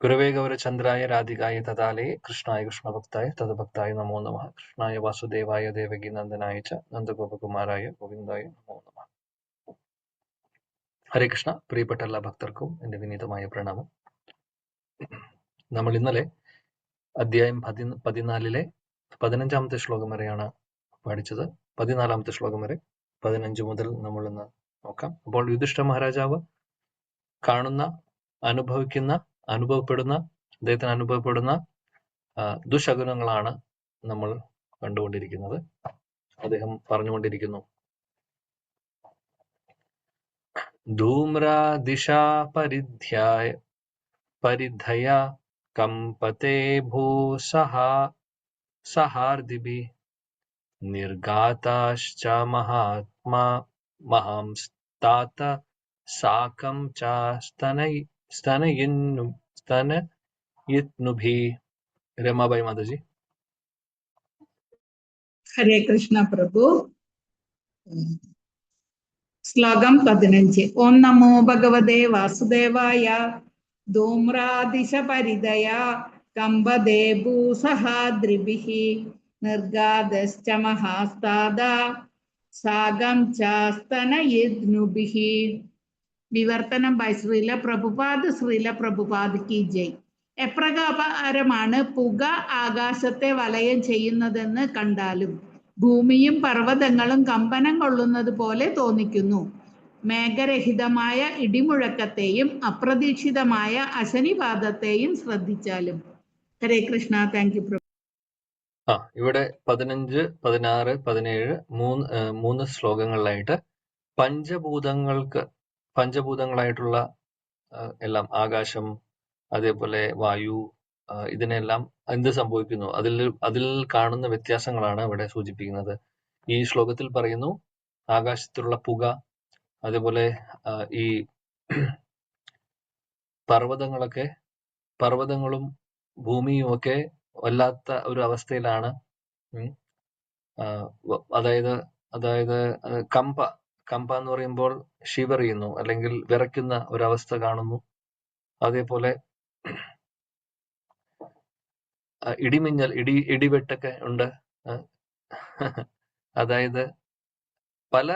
गुरवे गौरचन्द्राय राधिकाय तदालये कृष्णाय कृष्णभक्ताय तद्भक्ताय नमो नमः। कृष्णाय वासुदेवाय देवकीनन्दनाय च നന്ദഗോപകുമാരായ ഗോവിന്ദായ നമോ നമഃ. ഹരേ കൃഷ്ണ. പ്രിയപ്പെട്ട എല്ലാ ഭക്തർക്കും എന്റെ വിനീതമായ പ്രണാമം. നമ്മൾ ഇന്നലെ അധ്യായം 14 15-ാമത്തെ ശ്ലോകം വരെയാണ് പഠിച്ചത്. 14-ാമത്തെ ശ്ലോകം വരെ 15 മുതൽ നമ്മൾ ഇന്ന് നോക്കാം. അപ്പോൾ യുധിഷ്ഠിര മഹാരാജാവ് കാണുന്ന, അനുഭവപ്പെടുന്ന അദ്ദേഹത്തിന് അനുഭവപ്പെടുന്ന ദുശകുനങ്ങളാണ് നമ്മൾ കണ്ടുകൊണ്ടിരിക്കുന്നത്. അദ്ദേഹം പറഞ്ഞുകൊണ്ടിരിക്കുന്നു, ധൂമ്രാദിശാ പരിധയ കമ്പത്തെ ഭൂസഹാർദിഭി നിർഗാതാശ്ച മഹാംസ്താത സാകം ച സ്തനയിത്നുഭി. രമാബായി മാതാജി. ഹരേ കൃഷ്ണ പ്രഭു. ശ്ലോകം 15. ഓം നമോ ഭഗവതേ വാസുദേവായ. ധൂമ്രാദിശ പരിദയ കമ്പദേ ഭൂസഹാദ്രിഭിഃ നിർഗാദശ്ച മഹാസ്താദ സാഗം ച സ്തനയിദ്നുഭിഃ. വിവർത്തനം ബൈ ശ്രീല പ്രഭുപാദ് കി ജയ്. എപ്രകാരമാണ് പുക ആകാശത്തെ വലയം ചെയ്യുന്നതെന്ന് കണ്ടാലും ഭൂമിയും പർവ്വതങ്ങളും കമ്പനം കൊള്ളുന്നത് പോലെ തോന്നിക്കുന്നു. മേഘരഹിതമായ ഇടിമുഴക്കത്തെയും അപ്രതീക്ഷിതമായ അശനിപാതത്തെയും ശ്രദ്ധിച്ചാലും. ഹരേ കൃഷ്ണ. താങ്ക് യു പ്രഭു. ഇവിടെ 15, 16, 17 മൂന്ന് ശ്ലോകങ്ങളിലായിട്ട് പഞ്ചഭൂതങ്ങളായിട്ടുള്ള എല്ലാം, ആകാശം, അതേപോലെ വായു, ഇതിനെല്ലാം എന്ത് സംഭവിക്കുന്നു, അതിൽ കാണുന്ന വ്യത്യാസങ്ങളാണ് ഇവിടെ സൂചിപ്പിക്കുന്നത്. ഈ ശ്ലോകത്തിൽ പറയുന്നു, ആകാശത്തിലുള്ള പുക, അതേപോലെ ഈ പർവ്വതങ്ങളും ഭൂമിയും ഒക്കെ വല്ലാത്ത ഒരു അവസ്ഥയിലാണ്. അതായത് കമ്പ എന്ന് പറയുമ്പോൾ ഷിവർ ചെയ്യുന്നു, അല്ലെങ്കിൽ വിറയ്ക്കുന്ന ഒരവസ്ഥ കാണുന്നു. അതേപോലെ ഇടിമിന്നൽ, ഇടിവെട്ടൊക്കെ ഉണ്ട്. അതായത് പല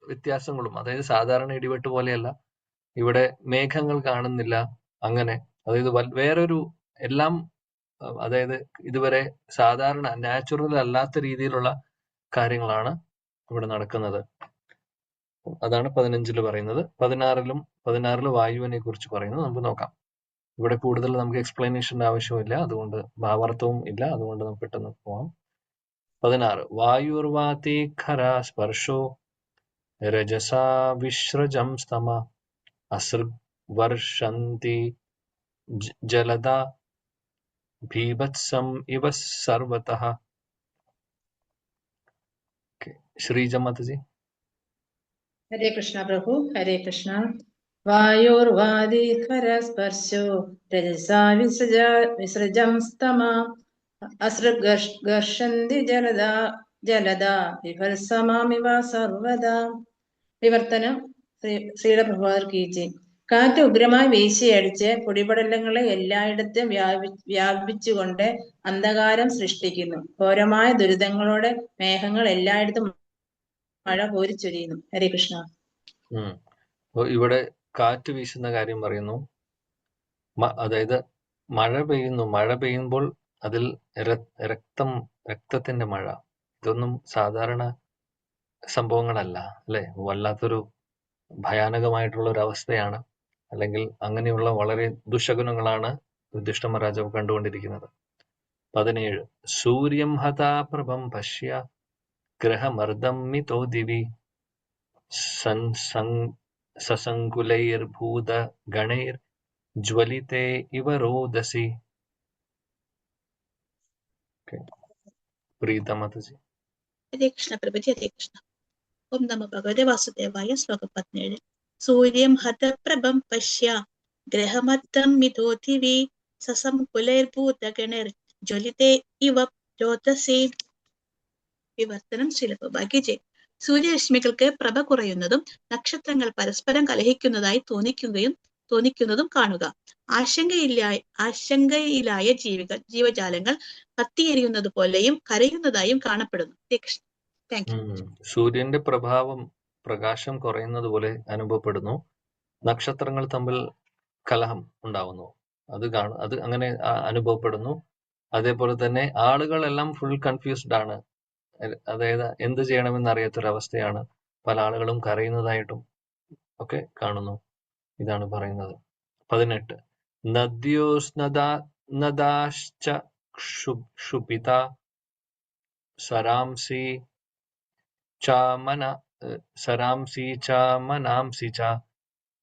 വ്യത്യാസങ്ങളും, അതായത് സാധാരണ ഇടിവെട്ട് പോലെയല്ല, ഇവിടെ മേഘങ്ങൾ കാണുന്നില്ല. അങ്ങനെ അതായത് വേറൊരു എല്ലാം, അതായത് ഇതുവരെ സാധാരണ നാച്ചുറൽ അല്ലാത്ത രീതിയിലുള്ള കാര്യങ്ങളാണ് ഇവിടെ നടക്കുന്നത്. അതാണ് 15 പറയുന്നത്. 16 വായുവിനെ കുറിച്ച് പറയുന്നു. നമുക്ക് നോക്കാം. ഇവിടെ കൂടുതൽ നമുക്ക് എക്സ്പ്ലനേഷന്റെ ആവശ്യമില്ല, അതുകൊണ്ട് ഭാവാർത്ഥവും ഇല്ല, അതുകൊണ്ട് നമുക്ക് പെട്ടെന്ന് പോവാം. 16. വായുർവാതി ഖരാ സ്പർശോ രജസാ വിശ്രജം സ്തമ അസൃഗ് വർഷന്തി ജലദ ഭീഭത്സം ഇവ സർവതഃ. ശ്രീജ മാതാജി. ഹരേ കൃഷ്ണ പ്രഭു. ഹരേ കൃഷ്ണ. വായോർവാദി ഖരസ്പർശോ രജസാ വിസൃജം സ്തമ അസൃഗർഷന്തി ജലദ വിഭത്സമാമിവ സർവദാ. വിവർത്തനം ശ്രീല പ്രഭുപാദർ കി ജയ്. കാറ്റ് ഉഗ്രമായി വീശിയടിച്ച് പൊടിപടലങ്ങളെ എല്ലായിടത്തും വ്യാപിച്ചുകൊണ്ട് അന്ധകാരം സൃഷ്ടിക്കുന്നു. ഘോരമായ ദുരിതങ്ങളോടെ മേഘങ്ങൾ എല്ലായിടത്തും മഴ കോരിച്ചൊരിയുന്നു. ഹരേ കൃഷ്ണ. ഇവിടെ കാറ്റ് വീശുന്ന കാര്യം പറയുന്നു. അതായത് മഴ പെയ്യുമ്പോൾ അതിൽ രക്തത്തിന്റെ മഴ. ഇതൊന്നും സാധാരണ സംഭവങ്ങളല്ല, അല്ലെ? വല്ലാത്തൊരു ഭയാനകമായിട്ടുള്ള ഒരു അവസ്ഥയാണ്, അല്ലെങ്കിൽ അങ്ങനെയുള്ള വളരെ ദുശകുനങ്ങളാണ് യുധിഷ്ഠിര മഹാരാജാവ് കണ്ടുകൊണ്ടിരിക്കുന്നത്. 17. സൂര്യം ഹതാ പ്രഭം പശ്യ ഗ്രഹമർദ്ദം മിതോ ദിവി സസങ്കുലൈർഭൂത ഗണൈർ ജ്വലിതേ ഇവ രോദസി. പ്രീത മാതാജി. ഹരേ കൃഷ്ണ പ്രഭുജി. ഹരേ കൃഷ്ണ. ഓം നമോ ഭഗവതേ വാസുദേവായ. ശ്ലോകം 17. സൂര്യം ഹതപ്രഭം പശ്യ ഗ്രഹമർദ്ദം മിതോ ദിവി സസംകുലൈർഭൂത ഗണൈർ ജ്വലിതേ ഇവ രോദസി. വിവർത്തനം ശ്രീല പ്രഭുപാദ് ജയ്. സൂര്യരശ്മികൾക്ക് പ്രഭ കുറയുന്നതും നക്ഷത്രങ്ങൾ പരസ്പരം കലഹിക്കുന്നതായി തോന്നിക്കുകയും തോന്നിക്കുന്നതും കാണുക. ആശങ്കയിലായ ജീവജാലങ്ങൾ കത്തിയെരിയുന്നത് പോലെയും കരയുന്നതായും കാണപ്പെടുന്നു. Thank you. സൂര്യന്റെ പ്രകാശം കുറയുന്നത് പോലെ അനുഭവപ്പെടുന്നു. നക്ഷത്രങ്ങൾ തമ്മിൽ കലഹം ഉണ്ടാവുന്നു. അത് അങ്ങനെ അനുഭവപ്പെടുന്നു. അതേപോലെ തന്നെ ആളുകളെല്ലാം ഫുൾ കൺഫ്യൂസ്ഡ് ആണ്. അതായത് എന്ത് ചെയ്യണമെന്ന് അറിയാത്തൊരവസ്ഥയാണ്. പല ആളുകളും കരയുന്നതായിട്ടും ഒക്കെ കാണുന്നു. ഇതാണ് പറയുന്നത്. 18 നദ്യോസ്നദാശ്ച ക്ഷുഭിത സരാംസി ച മനാംസി ച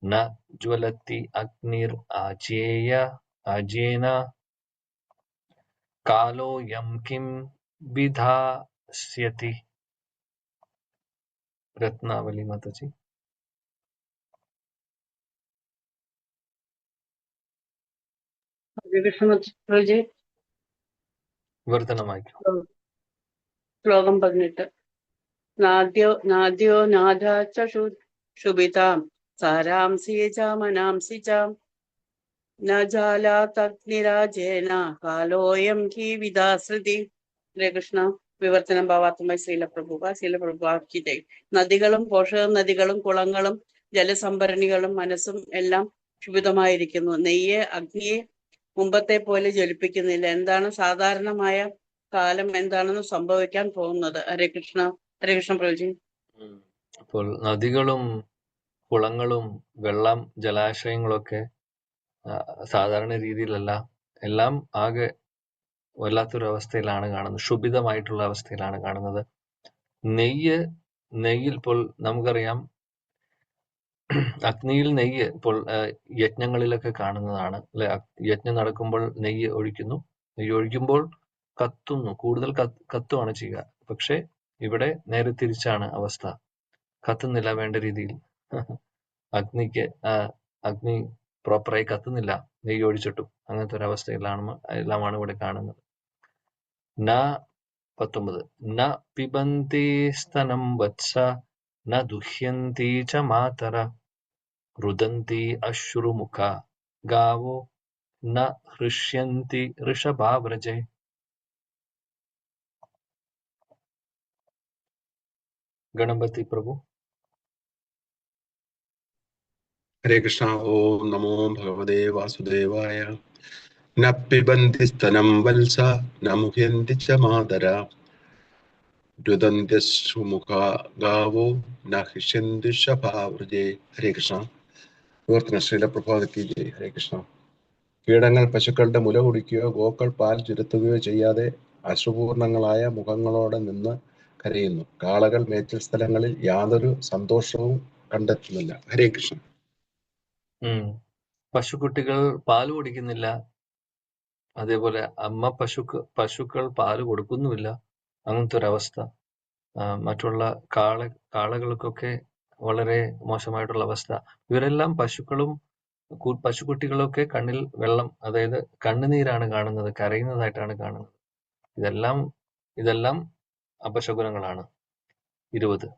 ന ജ്വലതി അഗ്നിർ ആജ്യേന കാലോയം കിം വിധാസ്യതി. രത്നാവലി മാതാജി. വിവർത്തനം വായിക്കും. ശ്ലോകം 18. നാദ്യോ നാദാച്ച ശുഭിതാം സാരാംസി ച മനാംസി ച ന ജാലാതഗ്നിരാജേന കാലോയം ഹി വിദാസ്യതി. ഹരേകൃഷ്ണ. വിവർത്തനം ഭാവാത്മ ശീലപ്രഭുവാക്കി. നദികളും പോഷക നദികളും കുളങ്ങളും ജലസംഭരണികളും മനസ്സും എല്ലാം ക്ഷുഭിതമായിരിക്കുന്നു. നെയ്യ് അഗ്നിയെ മുമ്പത്തെ പോലെ ജ്വലിപ്പിക്കുന്നില്ല. എന്താണ് സാധാരണമായ കാലം എന്താണെന്ന് സംഭവിക്കാൻ പോകുന്നത്? ഹരേകൃഷ്ണ പ്രഭുജി. അപ്പോൾ നദികളും കുളങ്ങളും വെള്ളം ജലാശയങ്ങളൊക്കെ സാധാരണ രീതിയിലല്ല, എല്ലാം ആകെ വല്ലാത്തൊരു അവസ്ഥയിലാണ് കാണുന്നത്. ക്ഷുഭിതമായിട്ടുള്ള അവസ്ഥയിലാണ് കാണുന്നത്. നെയ്യിൽ ഇപ്പോൾ നമുക്കറിയാം, അഗ്നിയിൽ നെയ്യ് ഇപ്പോൾ യജ്ഞങ്ങളിലൊക്കെ കാണുന്നതാണ് അല്ലെ. യജ്ഞം നടക്കുമ്പോൾ നെയ്യ് ഒഴിക്കുന്നു. നെയ്യ് ഒഴിക്കുമ്പോൾ കത്തുന്നു, കൂടുതൽ കത്തുവാണ് ചെയ്യുക. പക്ഷെ ഇവിടെ നേരെ തിരിച്ചാണ് അവസ്ഥ. കത്തുന്നില്ല വേണ്ട രീതിയിൽ. അഗ്നി പ്രോപ്പറായി കത്തുന്നില്ല നെയ്യ് ഒഴിച്ചിട്ടും. അങ്ങനത്തെ ഒരു അവസ്ഥയിലാണ് ഇവിടെ കാണുന്നത്. 19 ന പിബന്തി സ്തനം വത്സ ന ദുഹ്യന്തി ച മാതര രുദന്തി അശ്രുമുഖ ഗാവോ ന ഹൃഷ്യന്തി ഋഷഭാവ്രജേ. ഗണപതി പ്രഭു. ഹരേ കൃഷ്ണ. ഓം നമോ ഭഗവതേ വാസുദേവായ. ന പിബന്തി സ്തനം വത്സ ന മുഹ്യന്തി ച മാതര രുദന്ത്യശ്രുമുഖ ഗാവോ ന ഹൃഷ്യന്തി ഋഷഭാവ്രജേ. ഹരേ കൃഷ്ണ. വിവർത്തന ശീലപ്രഭാതക്കി ജയ്. ഹരേ കൃഷ്ണ. കീടങ്ങൾ പശുക്കളുടെ മുല കുടിക്കുകയോ ഗോക്കൾ പാൽ ചുരുത്തുകയോ ചെയ്യാതെ അശ്രുപൂർണങ്ങളായ മുഖങ്ങളോടെ നിന്ന് കരയുന്നു. കാളകൾ മേച്ചിൽ സ്ഥലങ്ങളിൽ യാതൊരു സന്തോഷവും കണ്ടെത്തുന്നില്ല. ഹരേ കൃഷ്ണ. പശുക്കുട്ടികൾ പാല് കുടിക്കുന്നില്ല. അതേപോലെ അമ്മ പശുക്കൾ പാല് കൊടുക്കുന്നുമില്ല. അങ്ങനത്തെ ഒരവസ്ഥ. മറ്റുള്ള കാളകൾക്കൊക്കെ വളരെ മോശമായിട്ടുള്ള അവസ്ഥ. ഇവരെല്ലാം പശുക്കുട്ടികളൊക്കെ കണ്ണിൽ വെള്ളം, അതായത് കണ്ണുനീരാണ് കാണുന്നത്, കരയുന്നതായിട്ടാണ് കാണുന്നത്. ഇതെല്ലാം അപശകുനങ്ങളാണ്. 20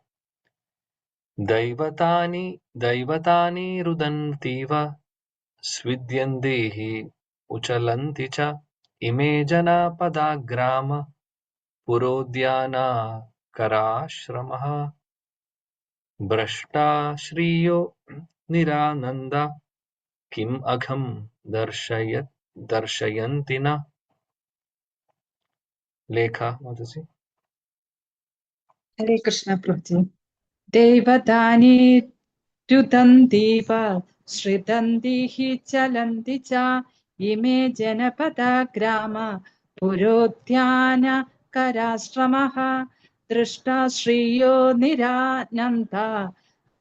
ദൈവതാനി രുദന്തീവ സ്വിദ്യന്തേഹി ഉചലന്തി ച ഇമേ ജനപദാഗ്രാമ പുരോദ്യാനാകരാശ്രമഃ ഭ്രഷ്ടാശ്രിയോ നിരാനന്ദ കിം അഘം ദർശയന്തി ന. ലേഖ മാതാജി. ഹരേ കൃഷ്ണ പ്രഭുജി. ദൈവതാനി രുദന്തീവ ശ്രിതന്തി ഹി ചലന്തി ച ഇമേ ജനപദാഗ്രാമ പുരോദ്യാനകരാശ്രമഃ ദൃഷ്ടാശ്രിയോ നിരാനന്ദ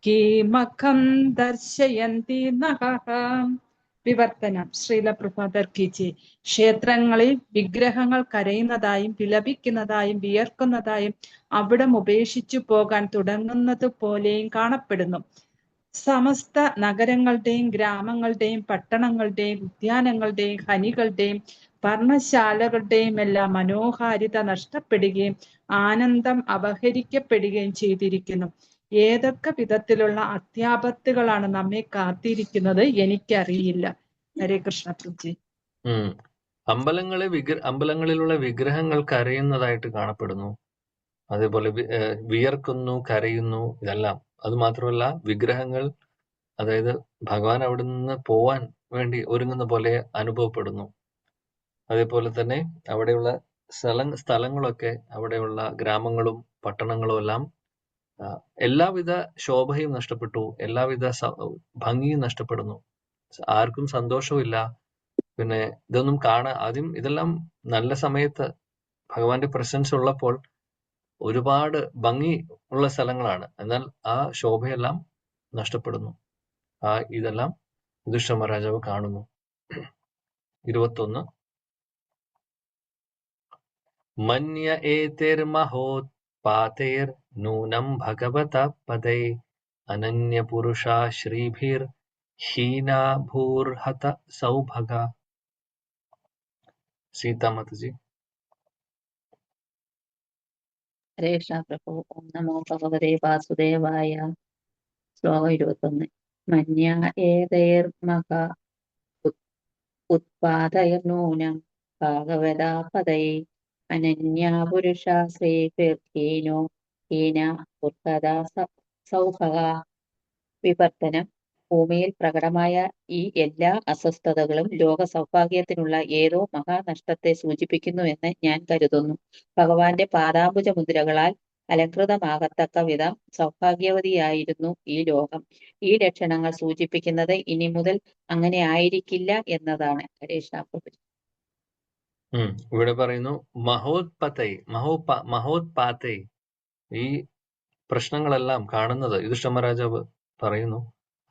കിമഖം ദർശയന്തി നഃ. വിവർത്തനം ശ്രീല പ്രഭാതർ കീജി. ക്ഷേത്രങ്ങളിൽ വിഗ്രഹങ്ങൾ കരയുന്നതായും വിലപിക്കുന്നതായും വിയർക്കുന്നതായും അവിടം ഉപേക്ഷിച്ചു പോകാൻ തുടങ്ങുന്നത് പോലെയും കാണപ്പെടുന്നു. സമസ്ത നഗരങ്ങളുടെയും ഗ്രാമങ്ങളുടെയും പട്ടണങ്ങളുടെയും ഉദ്യാനങ്ങളുടെയും ഖനികളുടെയും പർണശാലകളുടെയും എല്ലാം മനോഹാരിത നഷ്ടപ്പെടുകയും ആനന്ദം അപഹരിക്കപ്പെടുകയും ചെയ്തിരിക്കുന്നു. ഏതൊക്കെ വിധത്തിലുള്ള അത്യാപത്തുകളാണ് നമ്മെ കാത്തിരിക്കുന്നത് എനിക്കറിയില്ല. ഹരേ കൃഷ്ണ പ്രഭുജി. അമ്പലങ്ങളിലുള്ള വിഗ്രഹങ്ങൾ കരയുന്നതായിട്ട് കാണപ്പെടുന്നു. അതേപോലെ വിയർക്കുന്നു, കരയുന്നു, ഇതെല്ലാം. അത് മാത്രമല്ല, വിഗ്രഹങ്ങൾ, അതായത് ഭഗവാൻ അവിടെ നിന്ന് പോവാൻ വേണ്ടി ഒരുങ്ങുന്ന പോലെ അനുഭവപ്പെടുന്നു. അതേപോലെ തന്നെ അവിടെയുള്ള സ്ഥലങ്ങളൊക്കെ, അവിടെയുള്ള ഗ്രാമങ്ങളും പട്ടണങ്ങളും എല്ലാം എല്ലാവിധ ശോഭയും നഷ്ടപ്പെട്ടു, എല്ലാവിധ ഭംഗിയും നഷ്ടപ്പെടുന്നു. ആർക്കും സന്തോഷവുമില്ല. പിന്നെ ഇതൊന്നും ആദ്യം ഇതെല്ലാം നല്ല സമയത്ത് ഭഗവാന്റെ പ്രസൻസ് ഉള്ളപ്പോൾ ഒരുപാട് ഭംഗി ഉള്ള സ്ഥലങ്ങളാണ്. എന്നാൽ ആ ശോഭയെല്ലാം നഷ്ടപ്പെടുന്നു. ഇതെല്ലാം യുധിഷ്ഠിര മഹാരാജാവ് കാണുന്നു. 21. മന്യ ഏതിർമഹോത്പാതൈർ നൂനം ഭഗവത പദൈ അനന്യ പുരുഷാ ശ്രീഭിർ ഹീനാഭൂർഹത സൗഭഗ. സീതാമാതാജി. ഹരേ കൃഷ്ണ പ്രഭു. ഓം നമോ ഭഗവതേ വാസുദേവായ. ശ്ലോകം 21. മന്യ ഏതൈർമഹ ഉത്പാതൈർനൂനം ഭാഗവതാ പദൈ അനന്യാ പുരുഷാ ശ്രീഭിർഹീനോ ഹീന ഉർഹതാ സൗഭഗ. വിവർത്തനം. ഭൂമിയിൽ പ്രകടമായ ഈ എല്ലാ അസ്വസ്ഥതകളും ലോക സൗഭാഗ്യത്തിനുള്ള ഏതോ മഹാനഷ്ടത്തെ സൂചിപ്പിക്കുന്നുവെന്ന് ഞാൻ കരുതുന്നു. ഭഗവാന്റെ പാദാംബുജ മുദ്രകളാൽ അലങ്കൃതമാകത്തക്ക വിധം സൗഭാഗ്യവതിയായിരുന്നു ഈ ലോകം. ഈ ലക്ഷണങ്ങൾ സൂചിപ്പിക്കുന്നത് ഇനി മുതൽ അങ്ങനെ ആയിരിക്കില്ല എന്നതാണ്. ഹരേ കൃഷ്ണ പ്രഭു. ഇവിടെ പറയുന്നു മഹോത്പാതൈ. ഈ പ്രശ്നങ്ങളെല്ലാം കാണുന്നത് യുധിഷ്ഠിര മഹാരാജാവ് പറയുന്നു.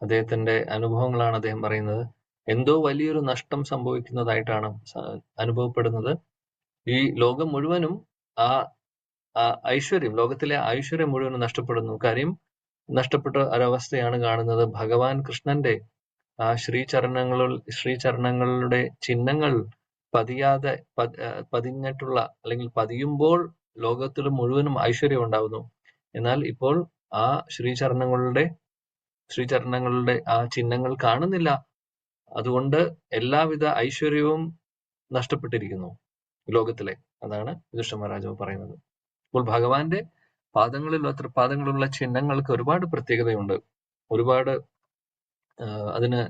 അദ്ദേഹത്തിന്റെ അനുഭവങ്ങളാണ് അദ്ദേഹം പറയുന്നത്. എന്തോ വലിയൊരു നഷ്ടം സംഭവിക്കുന്നതായിട്ടാണ് അനുഭവപ്പെടുന്നത്. ഈ ലോകം മുഴുവനും ആ ഐശ്വര്യം, ലോകത്തിലെ ഐശ്വര്യം മുഴുവനും നഷ്ടപ്പെടുന്നു. കാര്യം നഷ്ടപ്പെട്ട ഒരവസ്ഥയാണ് കാണുന്നത്. ഭഗവാൻ കൃഷ്ണന്റെ ആ ശ്രീചരണങ്ങളുടെ ചിഹ്നങ്ങൾ പതിഞ്ഞിട്ടുള്ള, അല്ലെങ്കിൽ പതിയുമ്പോൾ ലോകത്തിൽ മുഴുവനും ഐശ്വര്യം ഉണ്ടാവുന്നു. എന്നാൽ ഇപ്പോൾ ആ ശ്രീചരണങ്ങളുടെ ആ ചിഹ്നങ്ങൾ കാണുന്നില്ല. അതുകൊണ്ട് എല്ലാവിധ ഐശ്വര്യവും നഷ്ടപ്പെട്ടിരിക്കുന്നു ലോകത്തിലെ. അതാണ് യുധിഷ്ഠിര മഹാരാജാവ് പറയുന്നത്. അപ്പോൾ ഭഗവാന്റെ പാദങ്ങളിലുള്ള ചിഹ്നങ്ങൾക്ക് ഒരുപാട് പ്രത്യേകതയുണ്ട്, ഒരുപാട് അതിന്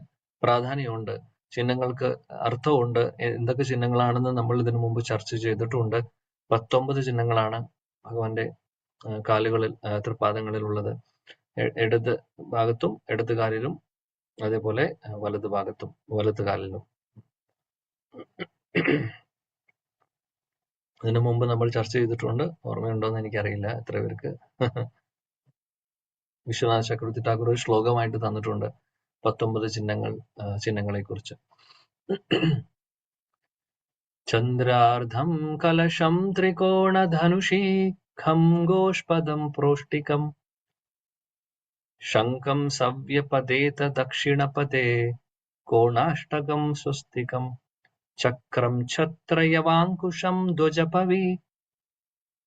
പ്രാധാന്യമുണ്ട്. ചിഹ്നങ്ങൾക്ക് അർത്ഥമുണ്ട്. എന്തൊക്കെ ചിഹ്നങ്ങളാണെന്ന് നമ്മൾ ഇതിനു മുമ്പ് ചർച്ച ചെയ്തിട്ടുണ്ട്. 19 ചിഹ്നങ്ങളാണ് ഭഗവാന്റെ കാലുകളിൽ, തൃപ്പാദങ്ങളിൽ ഉള്ളത്. ഇടത് ഭാഗത്തും ഇടത് കാലിലും, അതേപോലെ വലത് ഭാഗത്തും വലത് കാലിലും. ഇതിനു മുമ്പ് നമ്മൾ ചർച്ച ചെയ്തിട്ടുണ്ട്. ഓർമ്മയുണ്ടോന്ന് എനിക്കറിയില്ല എത്ര പേർക്ക്. വിശ്വനാഥ ചക്രവർത്തി ഠാക്കൂർ ഒരു ശ്ലോകമായിട്ട് തന്നിട്ടുണ്ട് 19 ചിഹ്നങ്ങളെ കുറിച്ച്. ചന്ദ്രാർദ്ധം കലശം ത്രികോണധനുഷീ ഖം ഗോഷ്പദം പ്രോഷ്ടികം ശംഖം സവ്യപദേത ദക്ഷിണപദേ കോണാഷ്ടകം സ്വസ്തികം ചക്രം ഛത്രയവാങ്കുശം ധ്വജപവി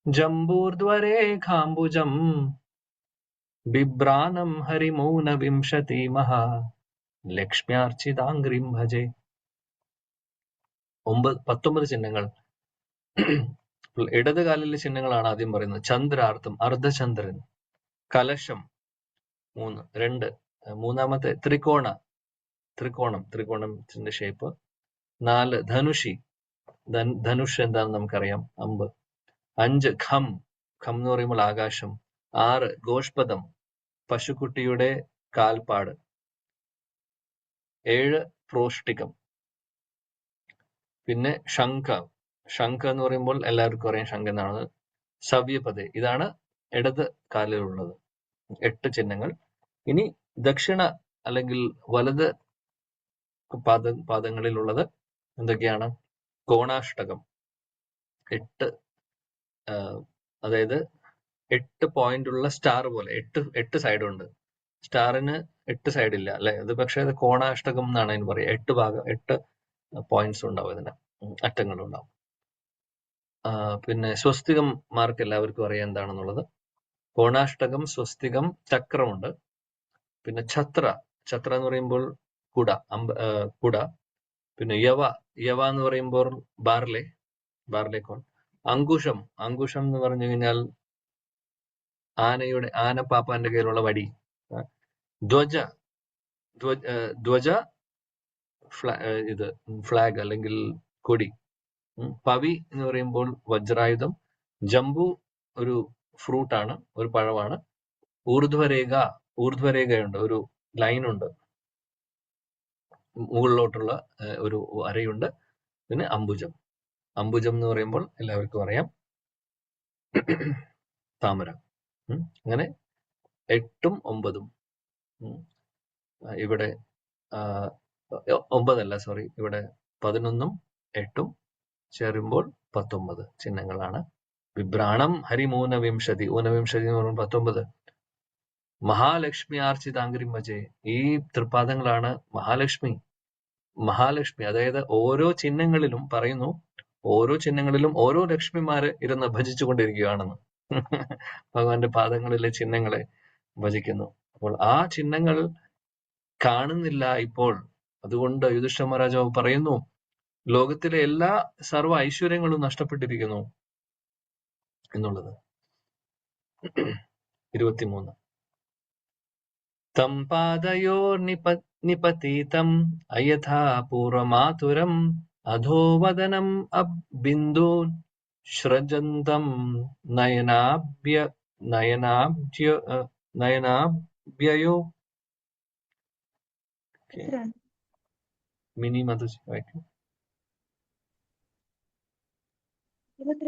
ജംബൂർധ്വരേഖാംബുജം ബിഭ്രാനം ഹരിമൂന വിംശതിമഹ ലക്ഷ്മ്യാർച്ചിതാംഗ്രിം ഭജേ. 19 ചിഹ്നങ്ങൾ. ഇടത് കാലിലെ ചിഹ്നങ്ങളാണ് ആദ്യം പറയുന്നത്. ചന്ദ്രാർത്ഥം, അർദ്ധചന്ദ്രൻ. കലശം 2. മൂന്നാമത്തെ ത്രികോണത്തിന്റെ ഷേപ്പ്. 4 ധനുഷി, ധനുഷ് എന്താണെന്ന് നമുക്കറിയാം, അമ്പ്. 5 ഖം എന്ന് പറയുമ്പോൾ ആകാശം. 6 ഗോഷ്പദം, പശുക്കുട്ടിയുടെ കാൽപ്പാട്. 7 പ്രോഷ്ടികം. പിന്നെ ശംഖ എന്ന് പറയുമ്പോൾ എല്ലാവർക്കും അറിയാം ശംഖ എന്നാണ്. സവ്യപദേ, ഇതാണ് ഇടത് കാലിലുള്ളത്. 8 ചിഹ്നങ്ങൾ. ഇനി ദക്ഷിണ അല്ലെങ്കിൽ വലത് പാദങ്ങളിലുള്ളത് എന്തൊക്കെയാണ്? കോണാഷ്ടകം. 8 അതായത് 8 പോയിന്റ് ഉള്ള സ്റ്റാർ പോലെ 8 സൈഡുണ്ട്. സ്റ്റാറിന് 8 സൈഡ് ഇല്ല അല്ലെ? അത് പക്ഷേ അത് കോണാഷ്ടകം എന്നാണ് അതിന് പറയുക. 8 പോയിന്റ്സ് ഉണ്ടാവും, ഇതിന് അറ്റങ്ങളുണ്ടാവും. പിന്നെ സ്വസ്തികം മാർക്ക് എല്ലാവർക്കും അറിയാം എന്താണെന്നുള്ളത്. കോണാഷ്ടകം, സ്വസ്തികം, ചക്രമുണ്ട്. പിന്നെ ഛത്ര എന്ന് പറയുമ്പോൾ കുട, കുട. പിന്നെ യവ എന്ന് പറയുമ്പോൾ ബാർലേക്കോൺ. അങ്കുശം എന്ന് പറഞ്ഞു കഴിഞ്ഞാൽ ആനപ്പാപ്പാന്റെ കയ്യിലുള്ള വടി. ധ്വജ ഇത് ഫ്ലാഗ് അല്ലെങ്കിൽ കൊടി. പവി എന്ന് പറയുമ്പോൾ വജ്രായുധം. ജംബു ഒരു ഫ്രൂട്ടാണ്, ഒരു പഴമാണ്. ഊർധ്വരേഖയുണ്ട്, ഒരു ലൈനുണ്ട്, മുകളിലോട്ടുള്ള ഒരു അരയുണ്ട്. പിന്നെ അംബുജം എന്ന് പറയുമ്പോൾ എല്ലാവർക്കും അറിയാം, താമര. അങ്ങനെ 8ഉം 9ഉം. ഇവിടെ 9 അല്ല, സോറി, ഇവിടെ 11ഉം 8ഉം ചേരുമ്പോൾ 19 ചിഹ്നങ്ങളാണ്. വിഭ്രാണം ഹരിമൂനവിംശതി, ഊനവിംശതി എന്ന് പറയുമ്പോൾ 19. മഹാലക്ഷ്മി ആർച്ചിതാംഗ്രിം ഭജേ, ഈ തൃപ്പാദങ്ങളാണ് മഹാലക്ഷ്മി. അതായത് ഓരോ ചിഹ്നങ്ങളിലും പറയുന്നു, ഓരോ ചിഹ്നങ്ങളിലും ഓരോ ലക്ഷ്മിമാര് ഇരുന്ന് ഭജിച്ചുകൊണ്ടിരിക്കുകയാണെന്ന്. ഭഗവാന്റെ പാദങ്ങളിലെ ചിഹ്നങ്ങളെ ഭജിക്കുന്നു. അപ്പോൾ ആ ചിഹ്നങ്ങൾ കാണുന്നില്ല ഇപ്പോൾ. അതുകൊണ്ട് യുധിഷ്ഠിര മഹാരാജാവ് പറയുന്നു, ലോകത്തിലെ എല്ലാ സർവ്വ ഐശ്വര്യങ്ങളും നഷ്ടപ്പെട്ടിരിക്കുന്നു എന്നുള്ളത്. 23. തം പാദയോർ നിപതീതം അയഥാ പൂർവമാതുരം അധോവദനം അബിന്ദൂൻ ശ്രജന്തം നയനാബ്ജയോ. മിനി മധുജി വായിക്കും.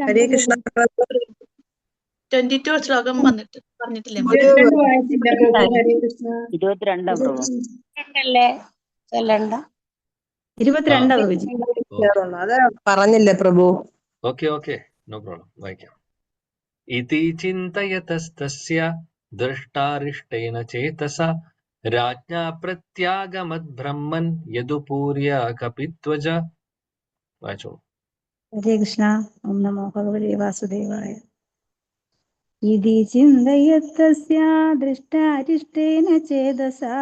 ഹരേ കൃഷ്ണ. 22 ശ്ലോകം പറഞ്ഞിട്ടില്ലേ? 22 പ്രഭു. 22 അത് പറഞ്ഞില്ലേ പ്രഭു? ഓക്കെ, നോ പ്രോബ്ലം, വായിക്കാം. ഇതി ചിന്തയതസ്തസ്യ ദൃഷ്ടാരിഷ്ടേന ചേതസ രാജ്ഞാ പ്രത്യാഗമത് ബ്രഹ്മൻ യദുപൂര്യ കപിധ്വജ. വായിച്ചോളൂ. ഹരേ കൃഷ്ണ. ഓം നമോ ഭഗവതേ വാസുദേവായ. ഇതി ചിന്തയത്തസ്യ ദൃഷ്ടാരിഷ്ടേന ചേതസാ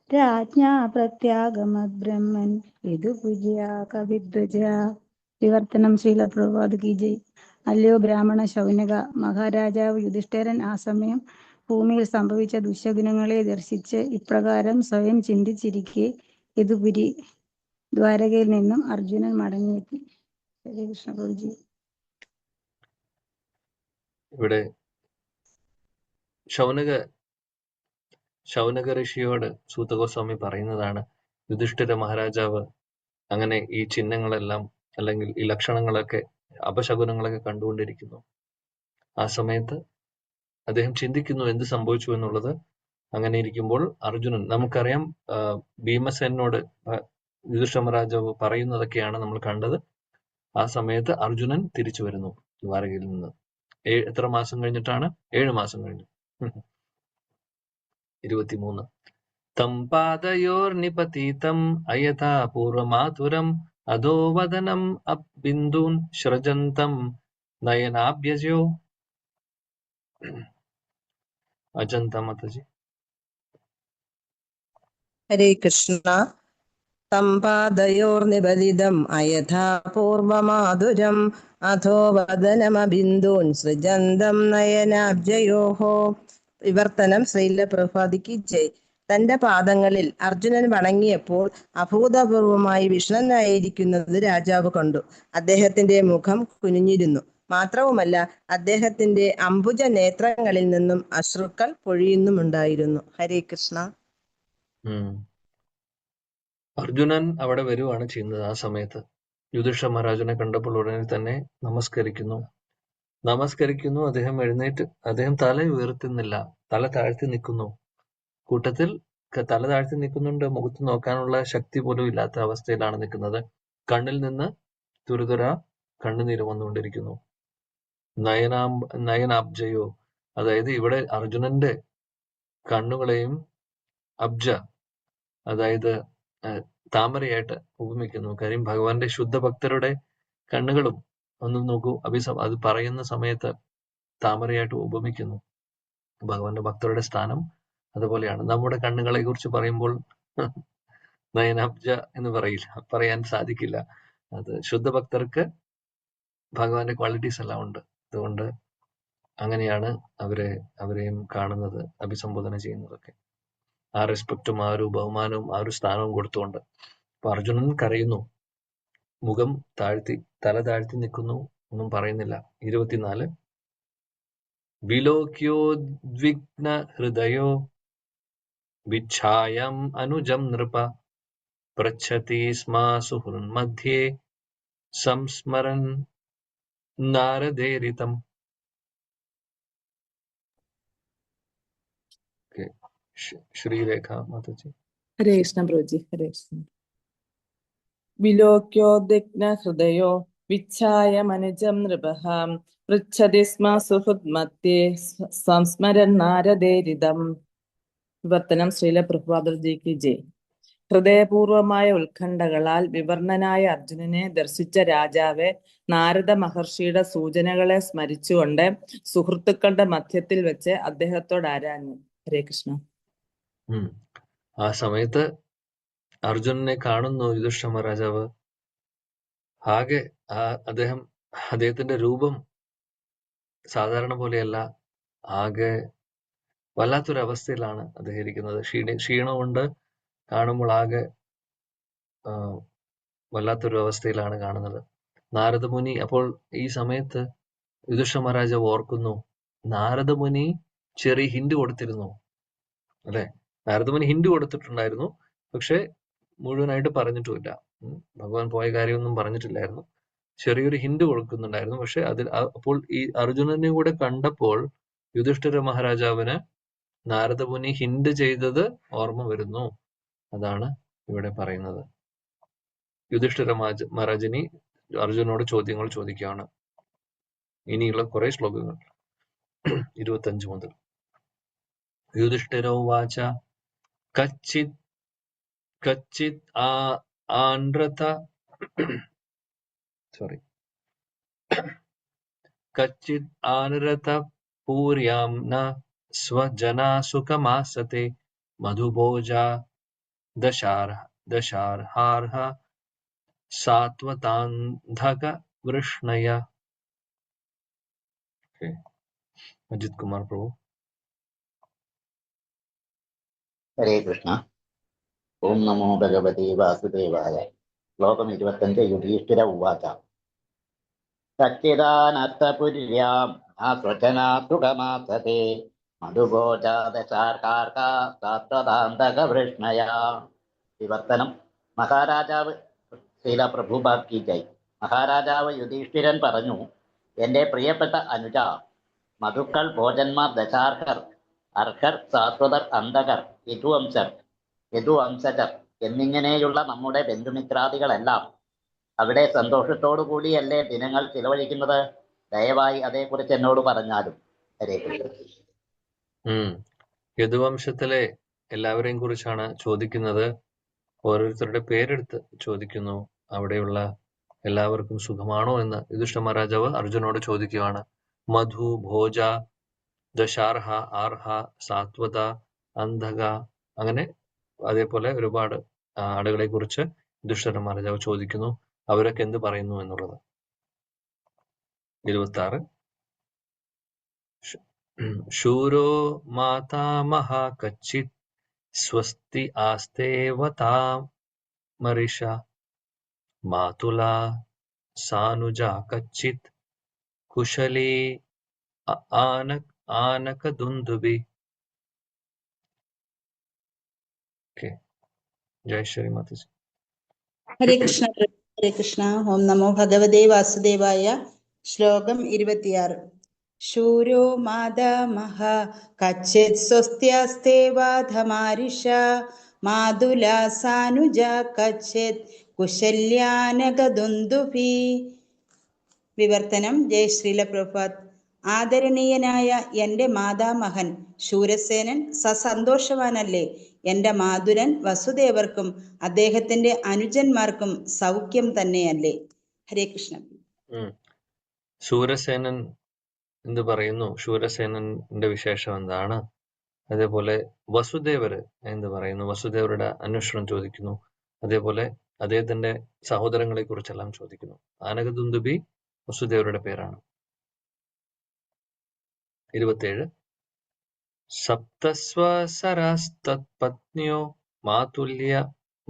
രാജ്ഞാ പ്രത്യാഗമത് ബ്രഹ്മൻ യദുപൂര്യ കപിധ്വജ. വിവർത്തനം ശ്രീല പ്രഭുപാദ് കി ജയ്. അല്ലയോ ബ്രാഹ്മണ ശൗനക, മഹാരാജാവ് യുധിഷ്ഠിരൻ ആ സമയം ഭൂമിയിൽ സംഭവിച്ച ദുശകുനങ്ങളെ ദർശിച്ച് ഇപ്രകാരം സ്വയം ചിന്തിച്ചിരിക്കെ യദുപുരി ദ്വാരകയിൽ നിന്നും അർജുനൻ മടങ്ങിയെത്തി. ഹരേ കൃഷ്ണ പ്രഭുജി. ഇവിടെ ശൗനക ഋഷിയോട് സൂതഗോസ്വാമി പറയുന്നതാണ്, യുധിഷ്ഠിര മഹാരാജാവ് അങ്ങനെ ഈ ചിഹ്നങ്ങളെല്ലാം അല്ലെങ്കിൽ ഈ ലക്ഷണങ്ങളൊക്കെ, അപശകുനങ്ങളൊക്കെ കണ്ടുകൊണ്ടിരിക്കുന്നു. ആ സമയത്ത് അദ്ദേഹം ചിന്തിക്കുന്നു എന്ത് സംഭവിച്ചു എന്നുള്ളത്. അങ്ങനെ ഇരിക്കുമ്പോൾ അർജുനൻ, നമുക്കറിയാം ഭീമസേനോട് യുധിഷ്ഠിര മഹാരാജാവ് പറയുന്നതൊക്കെയാണ് നമ്മൾ കണ്ടത്. ആ സമയത്ത് അർജുനൻ തിരിച്ചു വരുന്നു ദ്വാരകയിൽ നിന്ന്. എത്ര മാസം കഴിഞ്ഞിട്ടാണ്? 7 മാസം കഴിഞ്ഞു. 23. തം പാദയോർ നിപതീതം അയഥാ പൂർവമാതുരം അധോവദനം അബിന്ദൂൻ ശ്രജന്തം നയനാബ്ജയോ. അജന്ത മാതാജി. ഹരേ കൃഷ്ണ. സമ്പാദയോർനിബലിതം അയഥാ പൂർവമാധുരം അധോ വദനമബിന്ദൂൻ സൃജന്തം നയനാബ്ജയോഹോ. വിവർത്തനം ശ്രീല പ്രഭുപാദ് കി ജയ്. തന്റെ പാദങ്ങളിൽ അർജുനൻ വണങ്ങിയപ്പോൾ അഭൂതപൂർവമായി വിഷ്ണനായിരിക്കുന്നത് രാജാവ് കണ്ടു. അദ്ദേഹത്തിന്റെ മുഖം കുനിഞ്ഞിരുന്നു. മാത്രവുമല്ല, അദ്ദേഹത്തിന്റെ അംബുജ നേത്രങ്ങളിൽ നിന്നും അശ്രുക്കൾ പൊഴിയുന്നുമുണ്ടായിരുന്നു. ഹരേ കൃഷ്ണ. അർജുനൻ അവിടെ വരുവാണ് ചെയ്യുന്നത്. ആ സമയത്ത് യുധിഷ്ഠിര മഹാരാജനെ കണ്ടപ്പോൾ ഉടനെ തന്നെ നമസ്കരിക്കുന്നു. അദ്ദേഹം എഴുന്നേറ്റ്, അദ്ദേഹം തല ഉയർത്തുന്നില്ല, തല താഴ്ത്തി നിൽക്കുന്നു. കൂട്ടത്തിൽ തല താഴ്ത്തി നിൽക്കുന്നുണ്ട്, മുഖത്ത് നോക്കാനുള്ള ശക്തി പോലും ഇല്ലാത്ത അവസ്ഥയിലാണ് നിൽക്കുന്നത്. കണ്ണിൽ നിന്ന് തുരുതുര കണ്ണുനീര് വന്നുകൊണ്ടിരിക്കുന്നു. നയനാബ്ജയോ, അതായത് ഇവിടെ അർജുനന്റെ കണ്ണുകളെയും അബ്ജ, അതായത് താമരയായിട്ട് ഉപമിക്കുന്നു. കാര്യം ഭഗവാന്റെ ശുദ്ധഭക്തരുടെ കണ്ണുകളും ഒന്ന് നോക്കൂ, അത് പറയുന്ന സമയത്ത് താമരയായിട്ട് ഉപമിക്കുന്നു. ഭഗവാന്റെ ഭക്തരുടെ സ്ഥാനം അതുപോലെയാണ്. നമ്മുടെ കണ്ണുകളെ കുറിച്ച് പറയുമ്പോൾ നയനാബ്ജ എന്ന് പറയാൻ സാധിക്കില്ല. അത് ശുദ്ധ ഭക്തർക്ക് ഭഗവാന്റെ ക്വാളിറ്റീസ് എല്ലാം ഉണ്ട്. അതുകൊണ്ട് അങ്ങനെയാണ് അവരെയും കാണുന്നത്, അഭിസംബോധന ചെയ്യുന്നതൊക്കെ. ആ റെസ്പെക്റ്റും ആ ഒരു ബഹുമാനവും ആ ഒരു സ്ഥാനവും കൊടുത്തുകൊണ്ട്. അപ്പൊ അർജുനൻ കരയുന്നു, മുഖം താഴ്ത്തി, തല താഴ്ത്തി നിൽക്കുന്നു, ഒന്നും പറയുന്നില്ല. 24 വിലോക്യോദ്വിഗ്ന ഹൃദയോ വിച്ഛായം അനുജം നൃപ പൃച്ഛതി സ്മ സുഹൃന്മധ്യേ സംസ്മരൻ നാരദേരിതം. ശ്രീരേഖ മാതാജി. ഹരേ കൃഷ്ണ പ്രഭുജി. ഹരേ കൃഷ്ണ. വിലോക്യോദ്വിഗ്ന ഹൃദയോ വിച്ഛായ മനുജം നൃപഃ പൃച്ഛതി സ്മ സുഹൃന്മധ്യേ സംസ്മരൻ നാരദേരിതം. വിവർത്തനം ശ്രീല പ്രഭുപാദർജിക്ക് ജയ്. ഹൃദയപൂർവമായ ഉത്കണ്ഠകളാൽ വിവർണനായ അർജുനനെ ദർശിച്ച രാജാവെ, നാരദ മഹർഷിയുടെ സൂചനകളെ സ്മരിച്ചുകൊണ്ട് സുഹൃത്തുക്കളുടെ മധ്യത്തിൽ വെച്ച് അദ്ദേഹത്തോട് ആരാഞ്ഞു. ഹരേ കൃഷ്ണ. ആ സമയത്ത് അർജുനനെ കാണുന്നു യുധിഷ്ഠിര മഹാരാജാവ്. ആകെ അദ്ദേഹത്തിന്റെ രൂപം സാധാരണ പോലെയല്ല. ആകെ വല്ലാത്തൊരു അവസ്ഥയിലാണ് അദ്ദേഹം ഇരിക്കുന്നത്. ക്ഷീണം കൊണ്ട് കാണുമ്പോൾ ആകെ വല്ലാത്തൊരു അവസ്ഥയിലാണ് കാണുന്നത്. നാരദമുനി അപ്പോൾ ഈ സമയത്ത് യുധിഷ്ഠിര മഹാരാജാവ് ഓർക്കുന്നു, നാരദമുനി ചെറിയ ഹിന്റ് കൊടുത്തിരുന്നു അല്ലെ? നാരദമുനി ഹിന്റ് കൊടുത്തിട്ടുണ്ടായിരുന്നു, പക്ഷെ മുഴുവനായിട്ട് പറഞ്ഞിട്ടുമില്ല. ഭഗവാൻ പോയ കാര്യമൊന്നും പറഞ്ഞിട്ടില്ലായിരുന്നു. ചെറിയൊരു ഹിന്റ് കൊടുക്കുന്നുണ്ടായിരുന്നു. പക്ഷെ അപ്പോൾ ഈ അർജുനനെ കൂടെ കണ്ടപ്പോൾ യുധിഷ്ഠിര മഹാരാജാവിന് നാരദമുനി ഹിന്റ് ചെയ്തത് ഓർമ്മ വരുന്നു. അതാണ് ഇവിടെ പറയുന്നത്. യുധിഷ്ഠിര മഹാരാജനി അർജുനോട് ചോദ്യങ്ങൾ ചോദിക്കുകയാണ്. ഇനിയുള്ള കുറെ ശ്ലോകങ്ങൾ 25 മുതൽ. യുധിഷ്ഠിരോ വാച കച്ചിത് ആനൃത പൂര്യാം ന സ്വജനാ സുഖമാസത്തെ മധുഭോജാ ദശാർഹാർഹ സാത്വതാന്ധക വൃഷ്ണയ. അജിത് കുമാർ പ്രഭു. ഹരേ കൃഷ്ണ. ഓം നമോ ഭഗവതി വാസുദേവായ. ശ്ലോകം 25. യുധിഷ്ഠിര ഉവാച സച്ചിദാനർത്ഥപുര്യാം സ്വജനാ സുഖമാസത്തെ മധുഭോജാ ദശാർഹാർഹ സാത്വതാന്ധക വൃഷ്ണയ. വിവർത്തനം. മഹാരാജാവ് ശ്രീല പ്രഭുപാദ് കി ജയ്. മഹാരാജാവ് യുധിഷ്ഠിരൻ പറഞ്ഞു, എൻ്റെ പ്രിയപ്പെട്ട അനുജ, മധുക്കൾ, ഭോജന്മാർ, ദശാർഹർ, അർഹർ, സാത്വതർ, അന്ധകർ, യദുവംശജർ എന്നിങ്ങനെയുള്ള നമ്മുടെ ബന്ധുമിത്രാദികളെല്ലാം അവിടെ സന്തോഷത്തോടു കൂടിയല്ലേ ദിനങ്ങൾ ചിലവഴിക്കുന്നത്? ദയവായി അതേക്കുറിച്ച് എന്നോട് പറഞ്ഞാലും. ഹരേ കൃഷ്ണ. യദുവംശത്തിലെ എല്ലാവരെയും കുറിച്ചാണ് ചോദിക്കുന്നത്. ഓരോരുത്തരുടെ പേരെടുത്ത് ചോദിക്കുന്നു. അവിടെയുള്ള എല്ലാവർക്കും സുഖമാണോ എന്ന് യുധിഷ്ഠിര മഹാരാജാവ് അർജുനോട് ചോദിക്കുകയാണ്. മധു, ഭോജ, ദശാർഹ, ആർഹ, സാത്വത, അന്ധക, അങ്ങനെ അതേപോലെ ഒരുപാട് ആളുകളെ കുറിച്ച് യുധിഷ്ഠിര മഹാരാജാവ് ചോദിക്കുന്നു. അവരൊക്കെ എന്ത് പറയുന്നു എന്നുള്ളത്. 26 ശൂരോ മാതാമഹ കച്ചിത് സ്വസ്തി ആസ്തേവതാമരിഷ മാതുലാ സാനുജ കച്ചിത് കുശലീ ആനകദുന്ദുഭി. ജയ ശ്രീ മാതാജി. ഹരേ കൃഷ്ണ. ഹരേ കൃഷ്ണ. ഓം നമോ ഭഗവതേ വാസുദേവായ. ശ്ലോകം 26. ശൂരോ മാതാമഹ കച്ചിത് സ്വസ്ത്യാസ്തേവാധമാരിഷ മാതുലാ സാനുജ കച്ചിത് കുശല്യാനകദുന്ദുഭി. വിവർത്തനം. ജയ ശ്രീല പ്രഭുപാദ്. ആദരണീയനായ എൻ്റെ മാതാമഹൻ ശൂരസേനൻ സസന്തോഷവാനല്ലേ? എൻ്റെ മാതുരൻ വസുദേവർക്കും അദ്ദേഹത്തിന്റെ അനുജന്മാർക്കും സൗഖ്യം തന്നെയല്ലേ? ഹരേ കൃഷ്ണ. ശൂരസേനൻ എന്ത് പറയുന്നു? ശൂരസേനന്റെ വിശേഷം എന്താണ്? അതേപോലെ വസുദേവര് എന്ത് പറയുന്നു? വസുദേവരുടെ അന്വേഷണം ചോദിക്കുന്നു. അതേപോലെ അദ്ദേഹത്തിന്റെ സഹോദരങ്ങളെ കുറിച്ചെല്ലാം ചോദിക്കുന്നു. ആനകദുന്ദുബി വസുദേവരുടെ പേരാണ്. 27 സപ്തസ്വസരസ്തത്പത്ന്യോ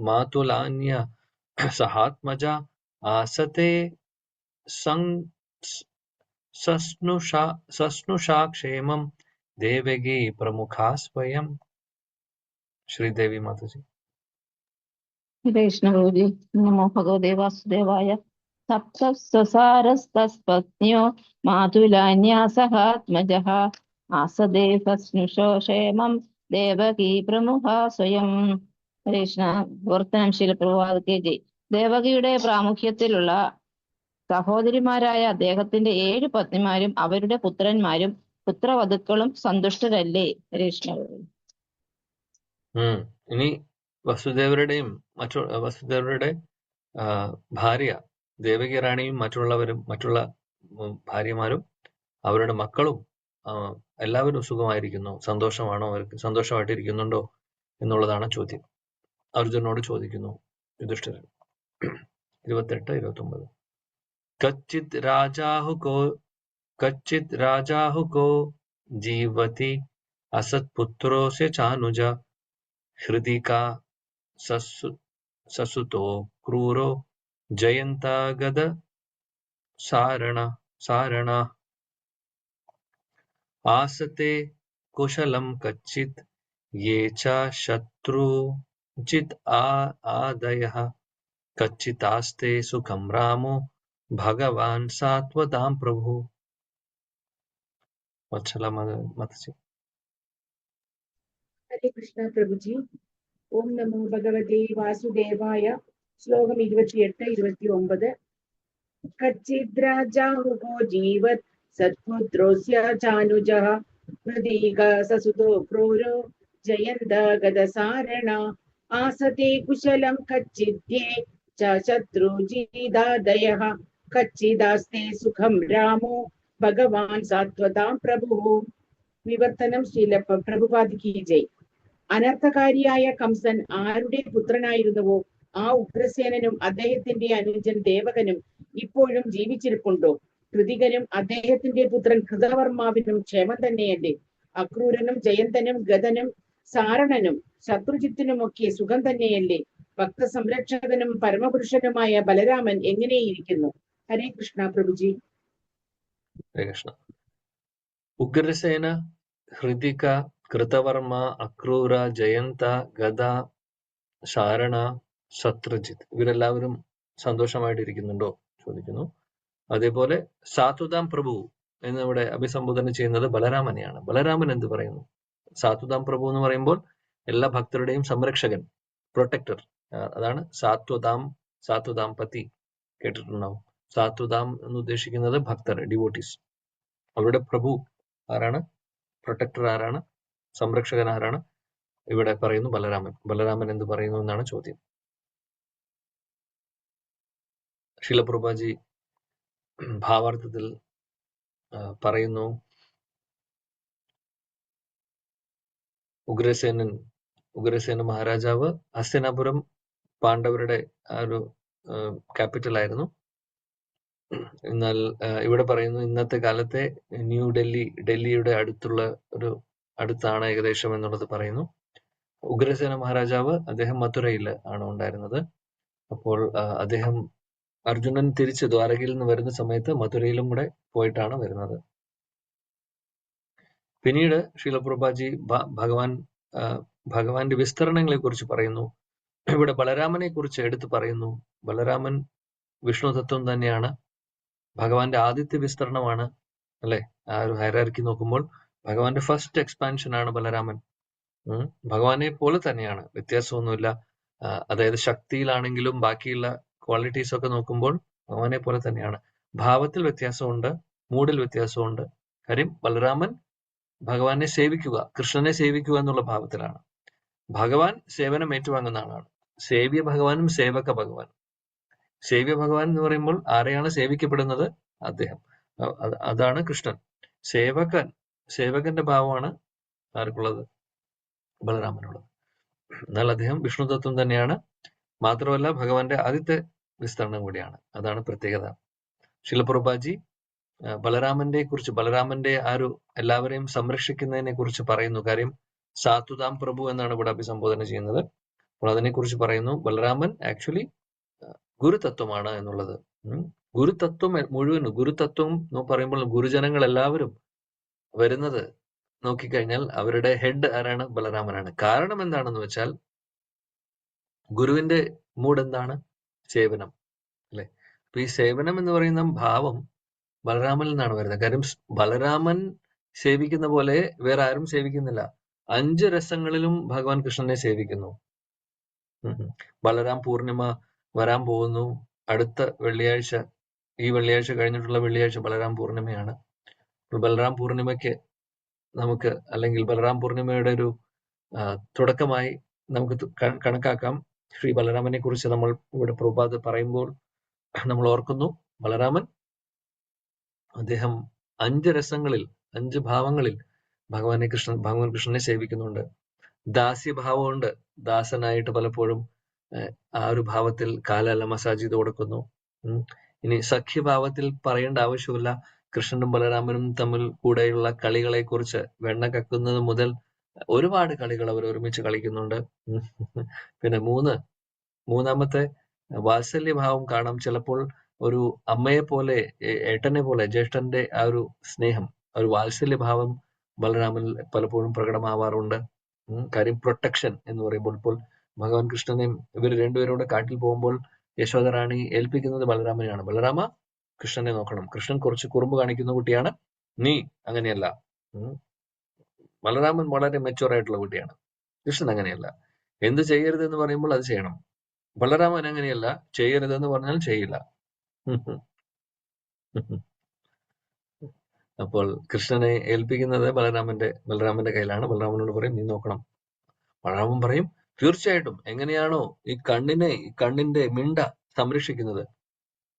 മാതുലാന്യ സഹാത്മജ ആസത്തെ സസ്നുഷാ ക്ഷേമം ദേവകി പ്രമുഖാ സ്വയം. ശ്രീദേവി മാതാജി. കൃഷ്ണ പ്രഭുജി. നമോ ഭഗവതേ വാസുദേവായ. സപ്തസ്വസാരസ്തസ്പത്ന്യോ മാതുലാന്യാസഹാത്മജഃ ആസദേ സസ്നുഷോ ക്ഷേമം ദേവകീ പ്രമുഖ സ്വയം. കൃഷ്ണ വർത്തനം ശീലപ്രഭാത് കെ. ദേവകിയുടെ പ്രാമുഖ്യത്തിലുള്ള സഹോദരിമാരായ അദ്ദേഹത്തിന്റെ 7 പത്നിമാരും അവരുടെ പുത്രന്മാരും പുത്രവധുക്കളും സന്തുഷ്ടരല്ലേ? കൃഷ്ണ. ഇനി വസുദേവരുടെയും വസുദേവരുടെ ഭാര്യ ദേവകി റാണിയും മറ്റുള്ള ഭാര്യമാരും അവരുടെ മക്കളും എല്ലാവരും സുഖമായിരിക്കുന്നു. സന്തോഷമാണോ? അവർക്ക് സന്തോഷമായിട്ടിരിക്കുന്നുണ്ടോ എന്നുള്ളതാണ് ചോദ്യം. അർജുനോട് ചോദിക്കുന്നു യുധിഷ്ഠിരൻ. 28-29 കച്ചിത് രാജാഹുകോ ജീവതി അസത്പുത്രോസ്യ ചാനുജ ഹൃദികാ സസുതോ ക്രൂരോ ജയന്താഗത സാരണ ആസത്തെ കുശലം കച്ചിത് യേ ച ശത്രുജിത് ആദയഃ കച്ചിതാസ്തേ സുഖം രാമോ ഭഗവാൻ സാത്വതാം പ്രഭു. വത്സല മാതാജി. ഹരേ കൃഷ്ണ പ്രഭുജി. ഓം നമോ ഭഗവതേ വാസുദേവായ. ശ്ലോകം 28-29. കച്ചിദ്രാജാഹുകോ ജീവത് സത്പുത്രോസ്യ ചാനുജഃ ഹൃദീക സസുതോ ക്രൂരോ ജയന്ത ഗദസാരണ ആസത്തെ കുശലം കച്ചിദ്യേ ച ശത്രുജിതാദയഃ കച്ചിദാസ്തേ സുഖം രാമോ ഭഗവാൻ സാത്വതാം പ്രഭു. വിവർത്തനം ശ്രീല പ്രഭുപാദ് കി ജയ്. അനർത്ഥകാരിയായ കംസൻ ആരുടെ പുത്രനായിരുന്നുവോ ആ ഉഗ്രസേനനും അദ്ദേഹത്തിന്റെ അനുജൻ ദേവകനും ഇപ്പോഴും ജീവിച്ചിരിപ്പുണ്ടോ? കൃതികനും അദ്ദേഹത്തിന്റെ പുത്രൻ കൃതവർമാവിനും ക്ഷേമം തന്നെയല്ലേ? അക്രൂരനും ജയന്തനും ഗദനും സാരണനും ശത്രുജിത്തിനുമൊക്കെ സുഖം തന്നെയല്ലേ? ഭക്തസംരക്ഷകനും പരമപുരുഷനുമായ ബലരാമൻ എങ്ങനെയിരിക്കുന്നു? ഹരേ കൃഷ്ണ പ്രഭുജി. ഹരേ കൃഷ്ണ. ഉഗ്രസേന, ഹൃദിക, കൃതവർമ്മ, അക്രൂര, ജയന്ത, ഗദ, സാരണ, ശത്രുജിത്ത് ഇവരെല്ലാവരും സന്തോഷമായിട്ടിരിക്കുന്നുണ്ടോ ചോദിക്കുന്നു. അതേപോലെ സാത്വതാം പ്രഭു എന്നിവിടെ അഭിസംബോധന ചെയ്യുന്നത് ബലരാമനെയാണ്. ബലരാമൻ എന്ത് പറയുന്നു? സാത്വതാം പ്രഭു എന്ന് പറയുമ്പോൾ എല്ലാ ഭക്തരുടെയും സംരക്ഷകൻ, പ്രൊട്ടക്ടർ, അതാണ് സാത്വതാം പതി. കേട്ടിട്ടുണ്ടാവും. സാത്വതാം എന്ന് ഉദ്ദേശിക്കുന്നത് ഭക്തർ, ഡിവോട്ടീസ്. അവരുടെ പ്രഭു ആരാണ്? പ്രൊട്ടക്ടർ ആരാണ്? സംരക്ഷകൻ ആരാണ്? ഇവിടെ പറയുന്നു ബലരാമൻ. ബലരാമൻ എന്ത് പറയുന്നു എന്നാണ് ചോദ്യം. ശീലപ്രഭുജി ഭാവാർത്ഥത്തിൽ പറയുന്നു, ഉഗ്രസേന മഹാരാജാവ് ഹസ്തിനാപുരം പാണ്ഡവരുടെ ആ ഒരു ക്യാപിറ്റൽ ആയിരുന്നു. എന്നാൽ ഇവിടെ പറയുന്നു ഇന്നത്തെ കാലത്തെ ഡൽഹിയുടെ അടുത്താണ് ഏകദേശം എന്നുള്ളത് പറയുന്നു. ഉഗ്രസേന മഹാരാജാവ് അദ്ദേഹം മഥുരയിൽ ആണ് ഉണ്ടായിരുന്നത്. അപ്പോൾ അദ്ദേഹം അർജുനൻ തിരിച്ച് ദ്വാരകയിൽ നിന്ന് വരുന്ന സമയത്ത് മഥുരയിലും കൂടെ പോയിട്ടാണ് വരുന്നത്. പിന്നീട് ശീലപ്രഭുജി ഭഗവാന്റെ വിസ്തരണങ്ങളെ കുറിച്ച് പറയുന്നു. ഇവിടെ ബലരാമനെ കുറിച്ച് എടുത്തു പറയുന്നു. ബലരാമൻ വിഷ്ണു തത്വം തന്നെയാണ്. ഭഗവാന്റെ ആദ്യത്തെ വിസ്തരണമാണ് അല്ലെ? ആ ഒരു ഹൈറാർക്കി നോക്കുമ്പോൾ ഭഗവാന്റെ ഫസ്റ്റ് എക്സ്പാൻഷൻ ആണ് ബലരാമൻ. ഭഗവാനെ പോലെ തന്നെയാണ്, വ്യത്യാസമൊന്നുമില്ല. അതായത് ശക്തിയിലാണെങ്കിലും ബാക്കിയുള്ള ക്വാളിറ്റീസ് ഒക്കെ നോക്കുമ്പോൾ ഭഗവാനെ പോലെ തന്നെയാണ്. ഭാവത്തിൽ വ്യത്യാസമുണ്ട്, മൂഡിൽ വ്യത്യാസമുണ്ട്. കാര്യം ബലരാമൻ ഭഗവാനെ സേവിക്കുക, കൃഷ്ണനെ സേവിക്കുക എന്നുള്ള ഭാവത്തിലാണ്. ഭഗവാൻ സേവനം ഏറ്റുവാങ്ങുന്ന ആളാണ്. സേവ്യ ഭഗവാനും സേവക ഭഗവാനും. സേവ്യ ഭഗവാൻ എന്ന് പറയുമ്പോൾ ആരെയാണ് സേവിക്കപ്പെടുന്നത്? അദ്ദേഹം, അതാണ് കൃഷ്ണൻ. സേവകന്റെ ഭാവമാണ് ആർക്കുള്ളത്? ബലരാമനുള്ളത്. എന്നാൽ അദ്ദേഹം വിഷ്ണു തത്വം തന്നെയാണ്. മാത്രമല്ല ഭഗവാന്റെ ആദ്യത്തെ വിസ്തരണം കൂടിയാണ്. അതാണ് പ്രത്യേകത. ശിലപ്രഭുപാദി ബലരാമന്റെ ആ ഒരു എല്ലാവരെയും സംരക്ഷിക്കുന്നതിനെ കുറിച്ച് പറയുന്നു. കാര്യം സാത്വതാം പ്രഭു എന്നാണ് ഇവിടെ അഭിസംബോധന ചെയ്യുന്നത്. അപ്പോൾ അതിനെക്കുറിച്ച് പറയുന്നു. ബലരാമൻ ആക്ച്വലി ഗുരുതത്വമാണ് എന്നുള്ളത്. ഗുരുതത്വം മുഴുവൻ, ഗുരുതത്വം എന്ന് പറയുമ്പോൾ ഗുരുജനങ്ങൾ എല്ലാവരും വരുന്നത് നോക്കിക്കഴിഞ്ഞാൽ അവരുടെ ഹെഡ് ആരാണ്? ബലരാമനാണ്. കാരണം എന്താണെന്ന് വെച്ചാൽ ഗുരുവിന്റെ മൂഡ് എന്താണ്? സേവനം, അല്ലെ? അപ്പൊ ഈ സേവനം എന്ന് പറയുന്ന ഭാവം ബലരാമനിൽ നിന്നാണ് വരുന്നത്. കാര്യം ബലരാമൻ സേവിക്കുന്ന പോലെ വേറെ ആരും സേവിക്കുന്നില്ല. 5 രസങ്ങളിലും ഭഗവാൻ കൃഷ്ണനെ സേവിക്കുന്നു. ബലരാം പൂർണിമ വരാൻ പോകുന്നു. അടുത്ത വെള്ളിയാഴ്ച, ഈ വെള്ളിയാഴ്ച കഴിഞ്ഞിട്ടുള്ള വെള്ളിയാഴ്ച ബലരാം പൂർണിമയാണ്. ബലരാം പൂർണിമയ്ക്ക് നമുക്ക്, അല്ലെങ്കിൽ ബലരാം പൂർണിമയുടെ ഒരു തുടക്കമായി നമുക്ക് കണക്കാക്കാം. ശ്രീ ബലരാമനെ കുറിച്ച് നമ്മൾ ഇവിടെ പ്രഭുപാദ് പറയുമ്പോൾ നമ്മൾ ഓർക്കുന്നു, ബലരാമൻ അദ്ദേഹം 5 രസങ്ങളിൽ, 5 ഭാവങ്ങളിൽ ഭഗവാൻ കൃഷ്ണനെ സേവിക്കുന്നുണ്ട്. ദാസ്യഭാവമുണ്ട്. ദാസനായിട്ട് പലപ്പോഴും ആ ഒരു ഭാവത്തിൽ കാലല്ല മസാജ് ചെയ്ത് കൊടുക്കുന്നു. ഇനി സഖ്യഭാവത്തിൽ പറയേണ്ട ആവശ്യമില്ല. കൃഷ്ണനും ബലരാമനും തമ്മിൽ കൂടെയുള്ള കളികളെ കുറിച്ച്, വെണ്ണ കക്കുന്നത് മുതൽ ഒരുപാട് കളികൾ അവർ ഒരുമിച്ച് കളിക്കുന്നുണ്ട്. പിന്നെ മൂന്നാമത്തെ വാത്സല്യഭാവം കാണാം. ചിലപ്പോൾ ഒരു അമ്മയെ പോലെ, ഏട്ടനെ പോലെ, ജ്യേഷ്ഠന്റെ ആ ഒരു സ്നേഹം, ഒരു വാത്സല്യഭാവം ബലരാമനിൽ പലപ്പോഴും പ്രകടമാവാറുണ്ട്. കാര്യം പ്രൊട്ടക്ഷൻ എന്ന് പറയുമ്പോൾ, ഇപ്പോൾ ഭഗവാൻ കൃഷ്ണനെയും ഇവർ രണ്ടുപേരോട് കാട്ടിൽ പോകുമ്പോൾ യശോദറാണി ഏൽപ്പിക്കുന്നത് ബലരാമനെയാണ്. ബലരാമ, കൃഷ്ണനെ നോക്കണം. കൃഷ്ണൻ കുറച്ച് കുറുമ്പ് കാണിക്കുന്ന കുട്ടിയാണ്, നീ അങ്ങനെയല്ല. ബലരാമൻ വളരെ മെച്ചുവർ ആയിട്ടുള്ള കുട്ടിയാണ്. കൃഷ്ണൻ അങ്ങനെയല്ല. എന്ത് ചെയ്യരുത് എന്ന് പറയുമ്പോൾ അത് ചെയ്യണം. ബലരാമൻ അങ്ങനെയല്ല, ചെയ്യരുതെന്ന് പറഞ്ഞാൽ ചെയ്യില്ല. അപ്പോൾ കൃഷ്ണനെ ഏൽപ്പിക്കുന്നത് ബലരാമന്റെ കയ്യിലാണ്. ബലരാമനോട് പറയും, നീ നോക്കണം. ബലരാമൻ പറയും, തീർച്ചയായിട്ടും. എങ്ങനെയാണോ ഈ കണ്ണിന്റെ മിണ്ട സംരക്ഷിക്കുന്നത്,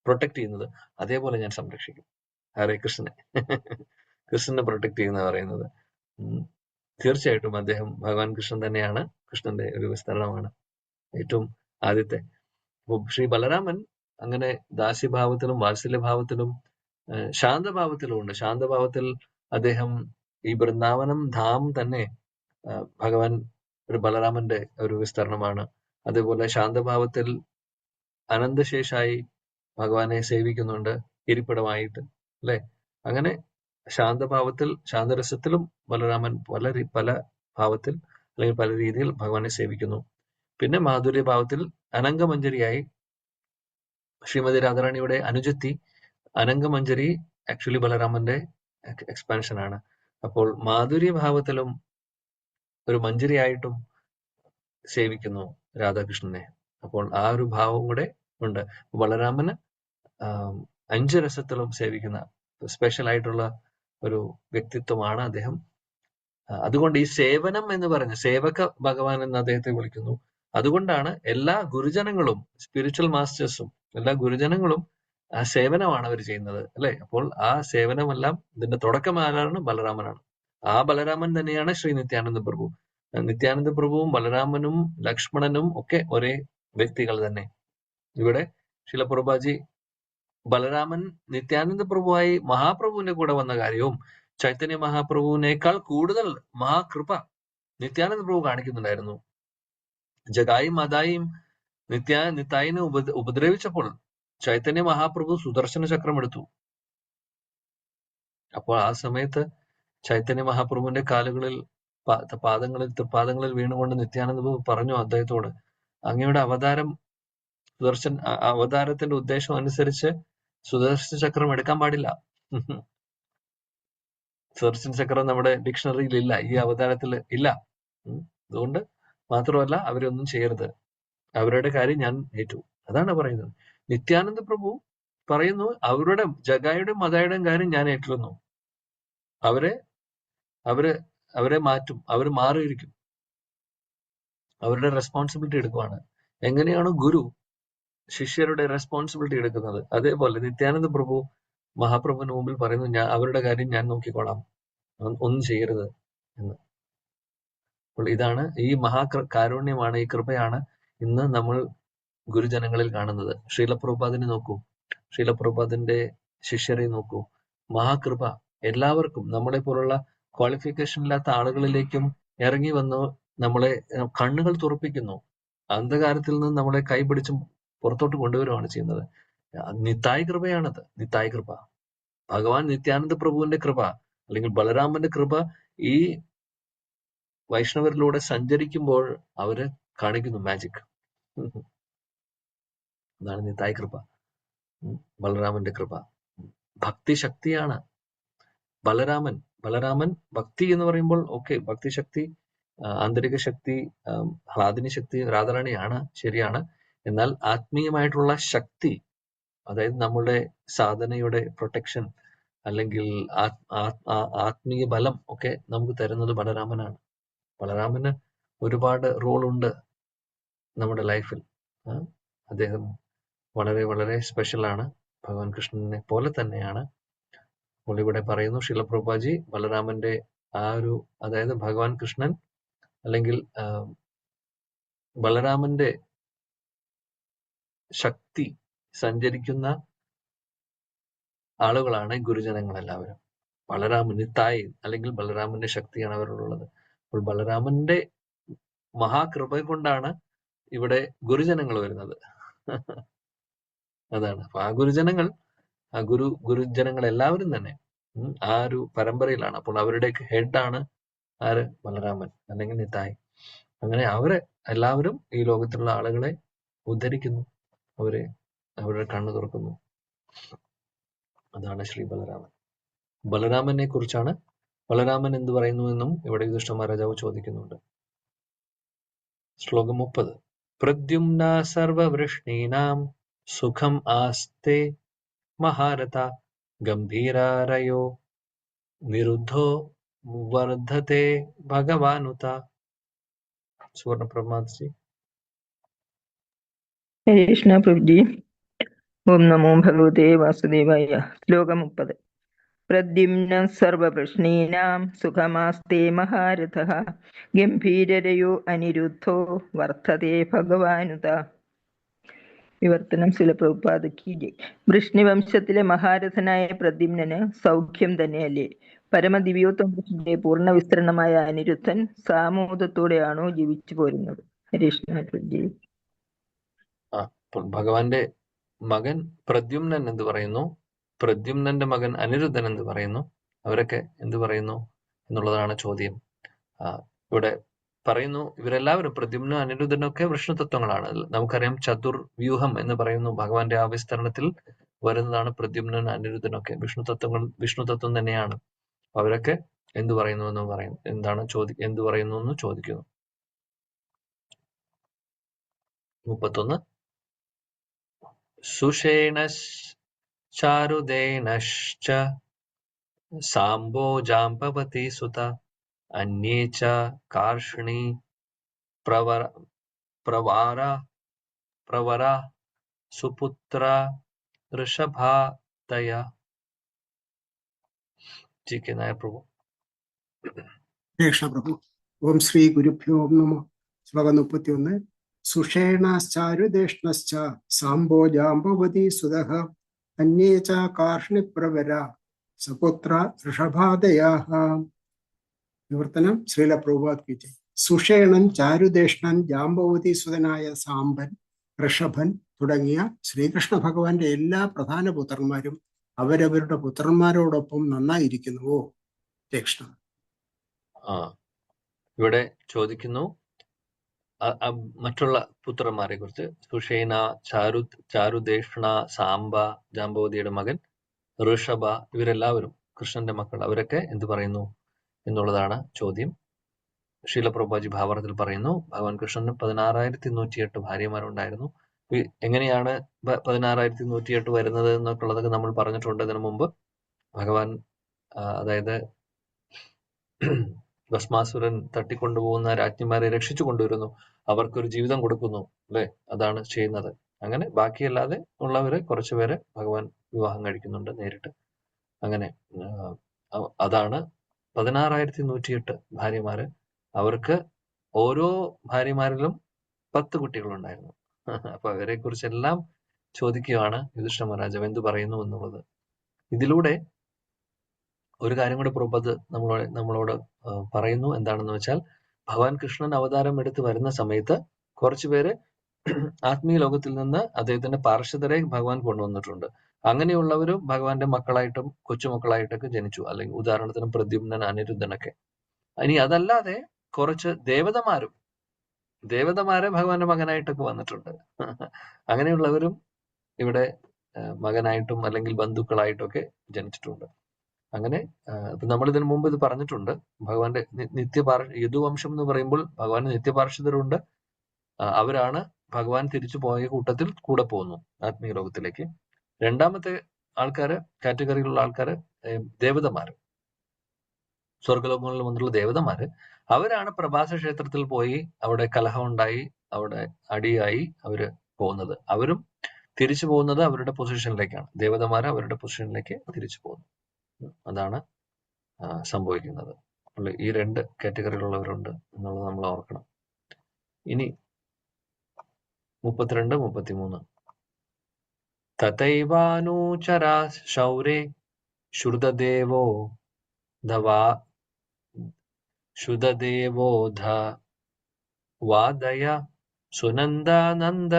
പ്രൊട്ടക്ട് ചെയ്യുന്നത്, അതേപോലെ ഞാൻ സംരക്ഷിക്കും. ഹരേ കൃഷ്ണനെ പ്രൊട്ടക്ട് ചെയ്യുന്ന പറയുന്നത്. തീർച്ചയായിട്ടും അദ്ദേഹം ഭഗവാൻ കൃഷ്ണൻ തന്നെയാണ്. കൃഷ്ണന്റെ ഒരു വിസ്തരണമാണ് ഏറ്റവും ആദ്യത്തെ. ശ്രീ ബലരാമൻ അങ്ങനെ ദാസ്യഭാവത്തിലും വാത്സല്യഭാവത്തിലും ശാന്തഭാവത്തിലും ഉണ്ട്. ശാന്തഭാവത്തിൽ അദ്ദേഹം ഈ വൃന്ദാവനം ധാം തന്നെ ഭഗവാൻ ഒരു ബലരാമന്റെ ഒരു വിസ്തരണമാണ്. അതേപോലെ ശാന്തഭാവത്തിൽ അനന്തശേഷായി ഭഗവാനെ സേവിക്കുന്നുണ്ട് ഇരിപ്പിടമായിട്ട്, അല്ലെ? അങ്ങനെ ശാന്തഭാവത്തിൽ, ശാന്തരസത്തിലും ബലരാമൻ പല ഭാവത്തിൽ അല്ലെങ്കിൽ പല രീതിയിൽ ഭഗവാനെ സേവിക്കുന്നു. പിന്നെ മാധുര്യഭാവത്തിൽ അനംഗമഞ്ജരിയായി ശ്രീമതി രാധാറാണിയുടെ അനുജത്തി അനംഗമഞ്ജരി ആക്ച്വലി ബലരാമന്റെ എക്സ്പാൻഷൻ ആണ്. അപ്പോൾ മാധുര്യഭാവത്തിലും ഒരു മഞ്ജരിയായിട്ടും സേവിക്കുന്നു രാധാകൃഷ്ണനെ. അപ്പോൾ ആ ഒരു ഭാവം കൂടെ ഉണ്ട്. ബലരാമന് 5 രസത്തിലും സേവിക്കുന്ന സ്പെഷ്യൽ ആയിട്ടുള്ള ഒരു വ്യക്തിത്വമാണ് അദ്ദേഹം. അതുകൊണ്ട് ഈ സേവനം എന്ന് പറഞ്ഞ, സേവക ഭഗവാൻ എന്ന് അദ്ദേഹത്തെ വിളിക്കുന്നു. അതുകൊണ്ടാണ് എല്ലാ ഗുരുജനങ്ങളും, സ്പിരിച്വൽ മാസ്റ്റേഴ്സും എല്ലാ ഗുരുജനങ്ങളും ആ സേവനമാണ് അവർ ചെയ്യുന്നത്, അല്ലെ? അപ്പോൾ ആ സേവനമെല്ലാം ഇതിന്റെ തുടക്കം ആരാണ്? ബലരാമനാണ്. ആ ബലരാമൻ തന്നെയാണ് ശ്രീ നിത്യാനന്ദ പ്രഭു. നിത്യാനന്ദ പ്രഭുവും ബലരാമനും ലക്ഷ്മണനും ഒക്കെ ഒരേ വ്യക്തികൾ തന്നെ. ഇവിടെ ശിലപ്രഭുപാജി ബലരാമൻ നിത്യാനന്ദ പ്രഭുവായി മഹാപ്രഭുവിന്റെ കൂടെ വന്ന കാര്യവും ചൈതന്യ മഹാപ്രഭുവിനേക്കാൾ കൂടുതൽ മഹാകൃപ നിത്യാനന്ദ പ്രഭു കാണിക്കുന്നുണ്ടായിരുന്നു. ജഗായും മദായും നിത്തായിനെ ഉപദ്രവിച്ചപ്പോൾ ചൈതന്യ മഹാപ്രഭു സുദർശന ചക്രം എടുത്തു. അപ്പോൾ ആ സമയത്ത് ചൈതന്യ മഹാപ്രഭുവിന്റെ കാലുകളിൽ, തൃപ്പാദങ്ങളിൽ വീണുകൊണ്ട് നിത്യാനന്ദ പ്രഭു പറഞ്ഞു അദ്ദേഹത്തോട്, അങ്ങയുടെ അവതാരത്തിന്റെ ഉദ്ദേശം അനുസരിച്ച് സുദർശന ചക്രം എടുക്കാൻ പാടില്ല. സുദർശന ചക്രം നമ്മുടെ ഡിക്ഷണറിയിൽ ഇല്ല, ഈ അവതാരത്തിൽ ഇല്ല. അതുകൊണ്ട് മാത്രമല്ല, അവരൊന്നും ചെയ്യരുത്, അവരുടെ കാര്യം ഞാൻ ഏറ്റു. അതാണ് പറയുന്നത്. നിത്യാനന്ദ പ്രഭു പറയുന്നു, അവരുടെ ജഗായുടെയും മദായുടെയും കാര്യം ഞാൻ ഏറ്റിരുന്നു. അവരെ മാറ്റും, അവർ മാറിയിരിക്കും, അവരുടെ റെസ്പോൺസിബിലിറ്റി എടുക്കുവാണ്. എങ്ങനെയാണോ ഗുരു ശിഷ്യരുടെ റെസ്പോൺസിബിലിറ്റി എടുക്കുന്നത്, അതേപോലെ നിത്യാനന്ദ പ്രഭു മഹാപ്രഭുവിന് മുമ്പിൽ പറയുന്നു, ഞാൻ അവരുടെ കാര്യം ഞാൻ നോക്കിക്കോളാം, ഒന്നും ചെയ്യരുത് എന്ന്. അപ്പോൾ ഇതാണ് ഈ കാരുണ്യമാണ്, ഈ കൃപയാണ് ഇന്ന് നമ്മൾ ഗുരുജനങ്ങളിൽ കാണുന്നത്. ശീലപ്രഭുപാദിനെ നോക്കൂ, ശീലപ്രഭുപാദിന്റെ ശിഷ്യരെ നോക്കൂ. മഹാകൃപ എല്ലാവർക്കും, നമ്മളെ പോലുള്ള ക്വാളിഫിക്കേഷൻ ഇല്ലാത്ത ആളുകളിലേക്കും ഇറങ്ങി വന്ന് നമ്മളെ കണ്ണുകൾ തുറപ്പിക്കുന്നു. അന്ധകാരത്തിൽ നിന്ന് നമ്മളെ കൈപിടിച്ചും പുറത്തോട്ട് കൊണ്ടുവരുവാണ് ചെയ്യുന്നത്. നിത്തായ കൃപയാണത്, നിത്തായ കൃപ. ഭഗവാൻ നിത്യാനന്ദ പ്രഭുവിന്റെ കൃപ അല്ലെങ്കിൽ ബലരാമന്റെ കൃപ ഈ വൈഷ്ണവരിലൂടെ സഞ്ചരിക്കുമ്പോൾ അവര് കാണിക്കുന്നു മാജിക്. അതാണ് നിത്തായ കൃപ, ബലരാമന്റെ കൃപ. ഭക്തി ശക്തിയാണ് ബലരാമൻ ഭക്തി എന്ന് പറയുമ്പോൾ ഓക്കെ, ഭക്തി ശക്തി, ആന്തരിക ശക്തി, ഹ്ലാദിനി ശക്തി രാധാറാണിയാണ്, ശരിയാണ്. എന്നാൽ ആത്മീയമായിട്ടുള്ള ശക്തി, അതായത് നമ്മുടെ സാധനയുടെ പ്രൊട്ടക്ഷൻ അല്ലെങ്കിൽ ആത്മീയ ബലം ഒക്കെ നമുക്ക് തരുന്നത് ബലരാമനാണ്. ബലരാമന് ഒരുപാട് റോളുണ്ട് നമ്മുടെ ലൈഫിൽ. അദ്ദേഹം വളരെ വളരെ സ്പെഷ്യലാണ്, ഭഗവാൻ കൃഷ്ണനെ പോലെ തന്നെയാണ്. അപ്പോൾ ഇവിടെ പറയുന്നു ശീലപ്രഭുപാദി ബലരാമന്റെ ആ ഒരു, അതായത് ഭഗവാൻ കൃഷ്ണൻ അല്ലെങ്കിൽ ബലരാമന്റെ ശക്തി സഞ്ചരിക്കുന്ന ആളുകളാണ് ഗുരുജനങ്ങളെല്ലാവരും. ബലരാമൻ നിത്തായി അല്ലെങ്കിൽ ബലരാമന്റെ ശക്തിയാണ് അവരുള്ളത്. അപ്പോൾ ബലരാമന്റെ മഹാകൃപ കൊണ്ടാണ് ഇവിടെ ഗുരുജനങ്ങൾ വരുന്നത്. അതാണ്. അപ്പൊ ആ ഗുരുജനങ്ങൾ എല്ലാവരും തന്നെ ആ ഒരു പരമ്പരയിലാണ്. അപ്പോൾ അവരുടെ ഹെഡാണ് ആര്? ബലരാമൻ അല്ലെങ്കിൽ നിത്തായി. അങ്ങനെ അവരെ എല്ലാവരും ഈ ലോകത്തിലുള്ള ആളുകളെ ഉദ്ധരിക്കുന്നു, അവരുടെ കണ്ണു തുറക്കുന്നു. അതാണ് ശ്രീ ബലരാമൻ. ബലരാമനെ കുറിച്ചാണ്, ബലരാമൻ എന്ത് പറയുന്നു എന്നും ഇവിടെ യുധിഷ്ഠിര മഹാരാജാവ് ചോദിക്കുന്നുണ്ട്. ശ്ലോകം 30. പ്രദ്യുമ്ന സർവവൃഷ്ണീനാം സുഖം ആസ്തേ മഹാരഥ ഗംഭീരാരയോ നിരുദ്ധോ വർദ്ധത്തെ ഭഗവാനുത. സുവർണ പ്രമാദ്ജി. ഹരേ കൃഷ്ണ പ്രഭുജി. ഓം നമോ ഭഗവതേ വാസുദേവായ. ശ്ലോകം 30. പ്രദ്യുമ്ന സർവവൃഷ്ണീനാം സുഖമാസ്തേ മഹാരഥഃ ഗംഭീരരയോ അനിരുദ്ധോ വർദ്ധതേ ഭഗവാനുത. വിവർത്തനം ശ്രീല പ്രഭുപാദ കീ ജയ്. വൃഷ്ണിവംശത്തിലെ മഹാരഥനായ പ്രദ്യുമ്നന് സൗഖ്യം തന്നെയല്ലേ? പരമദിവ്യോത്തമന്റെ പൂർണ്ണ വിസ്തരണമായ അനിരുദ്ധൻ സാമോദത്തോടെയാണോ ജീവിച്ചു പോരുന്നത്? ഹരീഷ്ണ പ്രഭുജി. ഭഗവാന്റെ മകൻ പ്രദ്യുമ്നൻ എന്ത് പറയുന്നു, പ്രദ്യുമ്നന്റെ മകൻ അനിരുദ്ധൻ എന്ത് പറയുന്നു, അവരൊക്കെ എന്ത് പറയുന്നു എന്നുള്ളതാണ് ചോദ്യം. ഇവിടെ പറയുന്നു ഇവരെല്ലാവരും പ്രദ്യുമ്നും അനിരുദ്ധനും ഒക്കെ വിഷ്ണുതത്വങ്ങളാണ്. നമുക്കറിയാം ചതുർവ്യൂഹം എന്ന് പറയുന്നു ഭഗവാന്റെ ആ വിസ്തരണത്തിൽ വരുന്നതാണ്. പ്രദ്യുമ്നും അനിരുദ്ധനൊക്കെ വിഷ്ണുതത്വം തന്നെയാണ്. അവരൊക്കെ എന്ത് പറയുന്നു എന്ന് പറയുന്നു, എന്ത് പറയുന്നു എന്ന് ചോദിക്കുന്നു. 31. സുഷേണശ്ചാരുദേനശ്ച സാംബോ ജാംബവതി സുത അന്യേ ച കാർഷ്ണി പ്രവര സുപുത്ര ഋഷഭാതയ. ജി കെ നായർ പ്രഭു. കൃഷ്ണ പ്രഭു. ഓം ശ്രീ ഗുരുഭ്യോ നമോ. ശ്ലോകം 31. സുഷേണശ്ചാരുദേഷ്ണശ്ച സാംബോ ജാംബവതി സുതഃ അന്യേ ച കാർഷ്ണിപ്രവര സപുത്ര ഋഷഭാദയാഃ. വിവർത്തനം ശ്രീല പ്രഭുപാദ് കി ജയ്. സുഷേണൻ, ചാരുദേഷ്ണൻ, ജാംബവതി സുതനായ സാംബൻ, ഋഷഭൻ തുടങ്ങിയ ശ്രീകൃഷ്ണ ഭഗവാന്റെ എല്ലാ പ്രധാന പുത്രന്മാരും അവരവരുടെ പുത്രന്മാരോടൊപ്പം നന്നായിരിക്കുന്നുവോ? കൃഷ്ണ. ഇവിടെ ചോദിക്കുന്നു മറ്റുള്ള പുത്രന്മാരെ കുറിച്ച്. സുഷേന, ചാരുദേഷ്ണ, സാംബ, ജാംബവതിയുടെ മകൻ, ഋഷഭ, ഇവരെല്ലാവരും കൃഷ്ണന്റെ മക്കൾ, അവരൊക്കെ എന്ത് പറയുന്നു എന്നുള്ളതാണ് ചോദ്യം. ശീലപ്രഭുപാദി ഭാവാർത്ഥത്തിൽ പറയുന്നു ഭഗവാൻ കൃഷ്ണന് 16,108 ഭാര്യമാരുണ്ടായിരുന്നു. എങ്ങനെയാണ് 16,108 വരുന്നത് എന്നൊക്കെയുള്ളതൊക്കെ നമ്മൾ പറഞ്ഞിട്ടുണ്ട് ഇതിനു മുമ്പ്. ഭഗവാൻ അതായത് ഭസ്മാസുരൻ തട്ടിക്കൊണ്ടുപോകുന്ന രാജ്ഞിമാരെ രക്ഷിച്ചു കൊണ്ടുവരുന്നു, അവർക്കൊരു ജീവിതം കൊടുക്കുന്നു, അല്ലെ? അതാണ് ചെയ്യുന്നത്. അങ്ങനെ ബാക്കിയല്ലാതെ ഉള്ളവരെ കുറച്ചുപേരെ ഭഗവാൻ വിവാഹം കഴിക്കുന്നുണ്ട് നേരിട്ട്. അങ്ങനെ അതാണ് 16,108 ഭാര്യമാര്. അവർക്ക് ഓരോ ഭാര്യമാരിലും 10 കുട്ടികളുണ്ടായിരുന്നു. അപ്പൊ അവരെ കുറിച്ചെല്ലാം ചോദിക്കുകയാണ് യുധിഷ്ഠിര മഹാരാജാവ് എന്ത് പറയുന്നു എന്നുള്ളത്. ഇതിലൂടെ ഒരു കാര്യം കൂടെ പ്രഭുപാദ് നമ്മളോട് പറയുന്നു. എന്താണെന്ന് വെച്ചാൽ, ഭഗവാൻ കൃഷ്ണൻ അവതാരം എടുത്ത് വരുന്ന സമയത്ത് കുറച്ചുപേര് ആത്മീയ ലോകത്തിൽ നിന്ന് അദ്ദേഹത്തിന്റെ പാർഷദരെ ഭഗവാൻ കൊണ്ടുവന്നിട്ടുണ്ട്. അങ്ങനെയുള്ളവരും ഭഗവാന്റെ മക്കളായിട്ടും കൊച്ചുമക്കളായിട്ടൊക്കെ ജനിച്ചു. അല്ലെങ്കിൽ ഉദാഹരണത്തിന് പ്രദ്യുമ്നൻ, അനിരുദ്ധനൊക്കെ. ഇനി അതല്ലാതെ കുറച്ച് ദേവതമാരെ ഭഗവാന്റെ മകനായിട്ടൊക്കെ വന്നിട്ടുണ്ട്. അങ്ങനെയുള്ളവരും ഇവിടെ മകനായിട്ടും അല്ലെങ്കിൽ ബന്ധുക്കളായിട്ടൊക്കെ ജനിച്ചിട്ടുണ്ട്. അങ്ങനെ ഇപ്പൊ നമ്മൾ ഇതിനു മുമ്പ് ഇത് പറഞ്ഞിട്ടുണ്ട്. ഭഗവാന്റെ യദുവംശം എന്ന് പറയുമ്പോൾ ഭഗവാന്റെ നിത്യപാർഷദരുണ്ട്. അവരാണ് ഭഗവാൻ തിരിച്ചു പോയ കൂട്ടത്തിൽ കൂടെ പോകുന്നു ആത്മീയ ലോകത്തിലേക്ക്. രണ്ടാമത്തെ കാറ്റഗറിയിലുള്ള ആൾക്കാര് ദേവതമാര്, സ്വർഗലോകങ്ങളിൽ വന്നിട്ടുള്ള ദേവതമാര്. അവരാണ് പ്രഭാസ ക്ഷേത്രത്തിൽ പോയി അവിടെ കലഹം ഉണ്ടായി, അവിടെ അടിയായി അവര് പോകുന്നത്. അവരും തിരിച്ചു പോകുന്നത് അവരുടെ പൊസിഷനിലേക്കാണ്. ദേവതമാര് അവരുടെ പൊസിഷനിലേക്ക് തിരിച്ചു പോകുന്നു. അതാണ് സംഭവിക്കുന്നത്. ഈ 2 കാറ്റഗറിയിലുള്ളവരുണ്ട് എന്നുള്ളത് നമ്മൾ ഓർക്കണം. ഇനി 32, 33. തഥൈവാനൂചരാ ശൗരേ ശ്രുതദേവോ വാദയ സുനന്ദാനന്ദ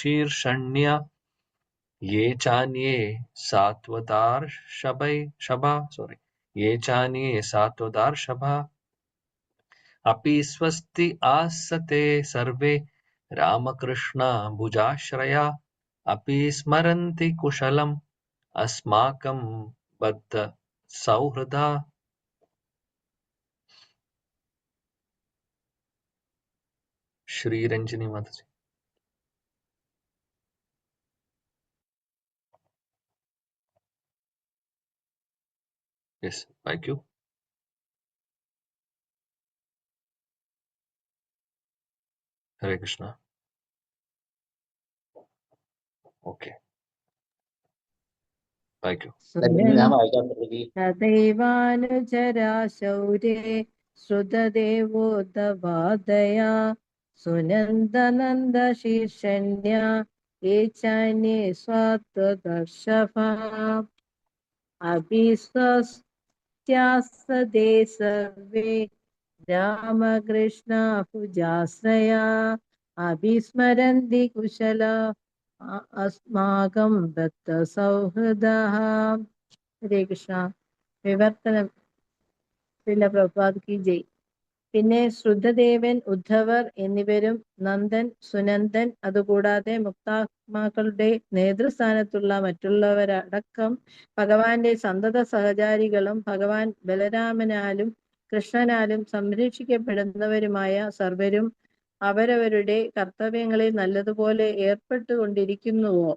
ശീർഷണ്യ ये चान्ये सात्वतार्षभा अपि स्वस्ति आसते सर्वे रामकृष्णा भुजाश्रया अपि स्मरन्ति कुशलम् अस्माकं बद्ध सौहृदा. श्री रंजनी माताजी. Yes, thank you. Hare Krishna. Okay. Thank you. ഞാൻ വായിക്കാം പ്രഭുജി. തഥൈവാനുചരാ ശൗരേ ശ്രുതദേവോദവാദയാ സുനന്ദനന്ദ ശീർഷണ്യ യേ ചാന്യേ സ്വാത്വദർശഭാ അഭിസ്വസ്ത്യാസ്തേ സർവേ രാമകൃഷ്ണ ഭുജാശ്രയാ അഭിസ്മരന്തി കുശല അസ്മാകം ബദ്ധ സൗഹൃദഃ. ഹരേ കൃഷ്ണ. വിവർത്തനം. ശ്രീല പ്രഭുപാദ് കി ജയ്. പിന്നെ ശ്രുതദേവൻ, ഉദ്ധവർ എന്നിവരും നന്ദൻ, സുനന്ദൻ, അതുകൂടാതെ മുക്താത്മാക്കളുടെ നേതൃസ്ഥാനത്തുള്ള മറ്റുള്ളവരടക്കം ഭഗവാന്റെ സന്തത സഹചാരികളും ഭഗവാൻ ബലരാമനാലും കൃഷ്ണനാലും സംരക്ഷിക്കപ്പെടുന്നവരുമായ സർവരും അവരവരുടെ കർത്തവ്യങ്ങളിൽ നല്ലതുപോലെ ഏർപ്പെട്ടുകൊണ്ടിരിക്കുന്നുവോ?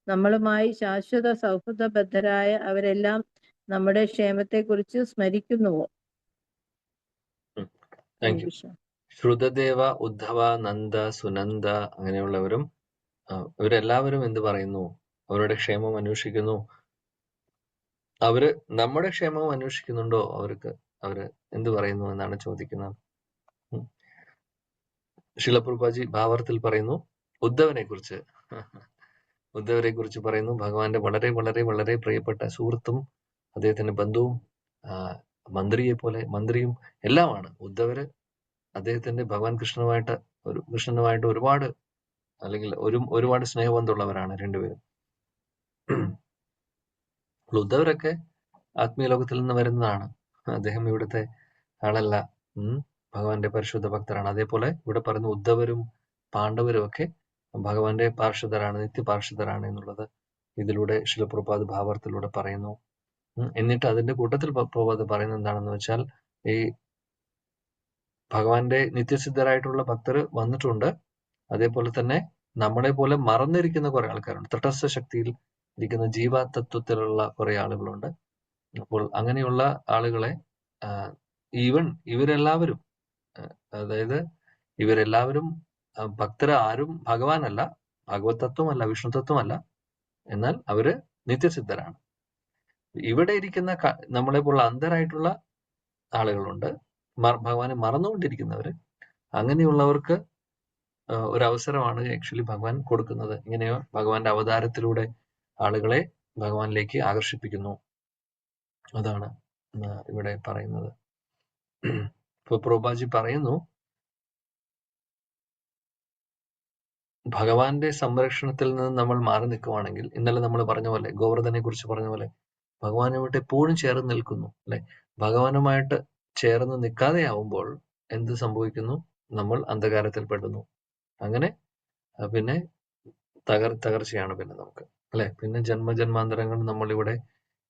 നമ്മളുമായി ശാശ്വത സൗഹൃദബദ്ധരായ അവരെല്ലാം നമ്മുടെ ക്ഷേമത്തെക്കുറിച്ച് സ്മരിക്കുന്നുവോ? ശ്രുതദേവ, ഉദ്ധവ, നന്ദ, സുനന്ദ അങ്ങനെയുള്ളവരും ഇവരെല്ലാവരും എന്ത് പറയുന്നു? അവരുടെ ക്ഷേമം അന്വേഷിക്കുന്നു. അവര് നമ്മുടെ ക്ഷേമം അന്വേഷിക്കുന്നുണ്ടോ? അവര് എന്ത് പറയുന്നു എന്നാണ് ചോദിക്കുന്നത്. ശ്രീല പ്രഭുപാദി ഭാവാർത്ഥത്തിൽ പറയുന്നു ഉദ്ധവരെ കുറിച്ച് പറയുന്നു. ഭഗവാന്റെ വളരെ വളരെ വളരെ പ്രിയപ്പെട്ട സുഹൃത്തും അദ്ദേഹത്തിന്റെ ബന്ധുവും മന്ത്രിയും എല്ലാമാണ് ഉദ്ധവര്. അദ്ദേഹത്തിന്റെ ഭഗവാൻ കൃഷ്ണനുമായിട്ട് ഒരുപാട് സ്നേഹബന്ധമുള്ളവരാണ് രണ്ടുപേരും. ഉദ്ധവരൊക്കെ ആത്മീയ ലോകത്തിൽ നിന്ന് വരുന്നതാണ്. അദ്ദേഹം ഇവിടുത്തെ ആളല്ല. ഭഗവാന്റെ പരിശുദ്ധ ഭക്തരാണ്. അതേപോലെ ഇവിടെ പറയുന്ന ഉദ്ധവരും പാണ്ഡവരും ഒക്കെ ഭഗവാന്റെ പാർഷദരാണ്, നിത്യപാർഷദരാണ് എന്നുള്ളത് ഇതിലൂടെ ശ്രീല പ്രഭുപാദ് ഭാവാർത്ഥത്തിലൂടെ പറയുന്നു. എന്നിട്ട് അതിന്റെ കൂട്ടത്തിൽ പ്രഭുപാദ് പറയുന്നത് എന്താണെന്ന് വെച്ചാൽ, ഈ ഭഗവാന്റെ നിത്യസിദ്ധരായിട്ടുള്ള ഭക്തർ വന്നിട്ടുണ്ട്. അതേപോലെ തന്നെ നമ്മളെ പോലെ മറന്നിരിക്കുന്ന കുറെ ആൾക്കാരുണ്ട്. തടസ്സ ശക്തിയിൽ ഇരിക്കുന്ന ജീവതത്വത്തിലുള്ള കുറെ ആളുകളുണ്ട്. അപ്പോൾ അങ്ങനെയുള്ള ആളുകളെ ഇവരെല്ലാവരും, അതായത് ഇവരെല്ലാവരും ഭക്തർ ആരും ഭഗവാനല്ല, ഭഗവത് തത്വമല്ല, വിഷ്ണു തത്വമല്ല, എന്നാൽ അവര് നിത്യസിദ്ധരാണ്. ഇവിടെ ഇരിക്കുന്ന നമ്മളെ പോലുള്ള അന്ധരായിട്ടുള്ള ആളുകളുണ്ട്, ഭഗവാനെ മറന്നുകൊണ്ടിരിക്കുന്നവര്. അങ്ങനെയുള്ളവർക്ക് ഒരു അവസരമാണ് ആക്ച്വലി ഭഗവാൻ കൊടുക്കുന്നത്. ഇങ്ങനെയോ ഭഗവാന്റെ അവതാരത്തിലൂടെ ആളുകളെ ഭഗവാനിലേക്ക് ആകർഷിപ്പിക്കുന്നു. അതാണ് ഇവിടെ പറയുന്നത്. ഇപ്പൊ പ്രഭുപാദജി പറയുന്നു, ഭഗവാന്റെ സംരക്ഷണത്തിൽ നിന്ന് നമ്മൾ മാറി നിൽക്കുവാണെങ്കിൽ, ഇന്നലെ നമ്മൾ പറഞ്ഞ പോലെ, ഗോവർദ്ധനെ കുറിച്ച് പറഞ്ഞ പോലെ, ഭഗവാനുമായിട്ട് എപ്പോഴും ചേർന്ന് നിൽക്കുന്നു അല്ലെ. ഭഗവാനുമായിട്ട് ചേർന്ന് നിൽക്കാതെ ആവുമ്പോൾ എന്ത് സംഭവിക്കുന്നു? നമ്മൾ അന്ധകാരത്തിൽ പെടുന്നു. അങ്ങനെ പിന്നെ തകർച്ചയാണ് പിന്നെ നമുക്ക് അല്ലെ. പിന്നെ ജന്മജന്മാന്തരങ്ങൾ നമ്മളിവിടെ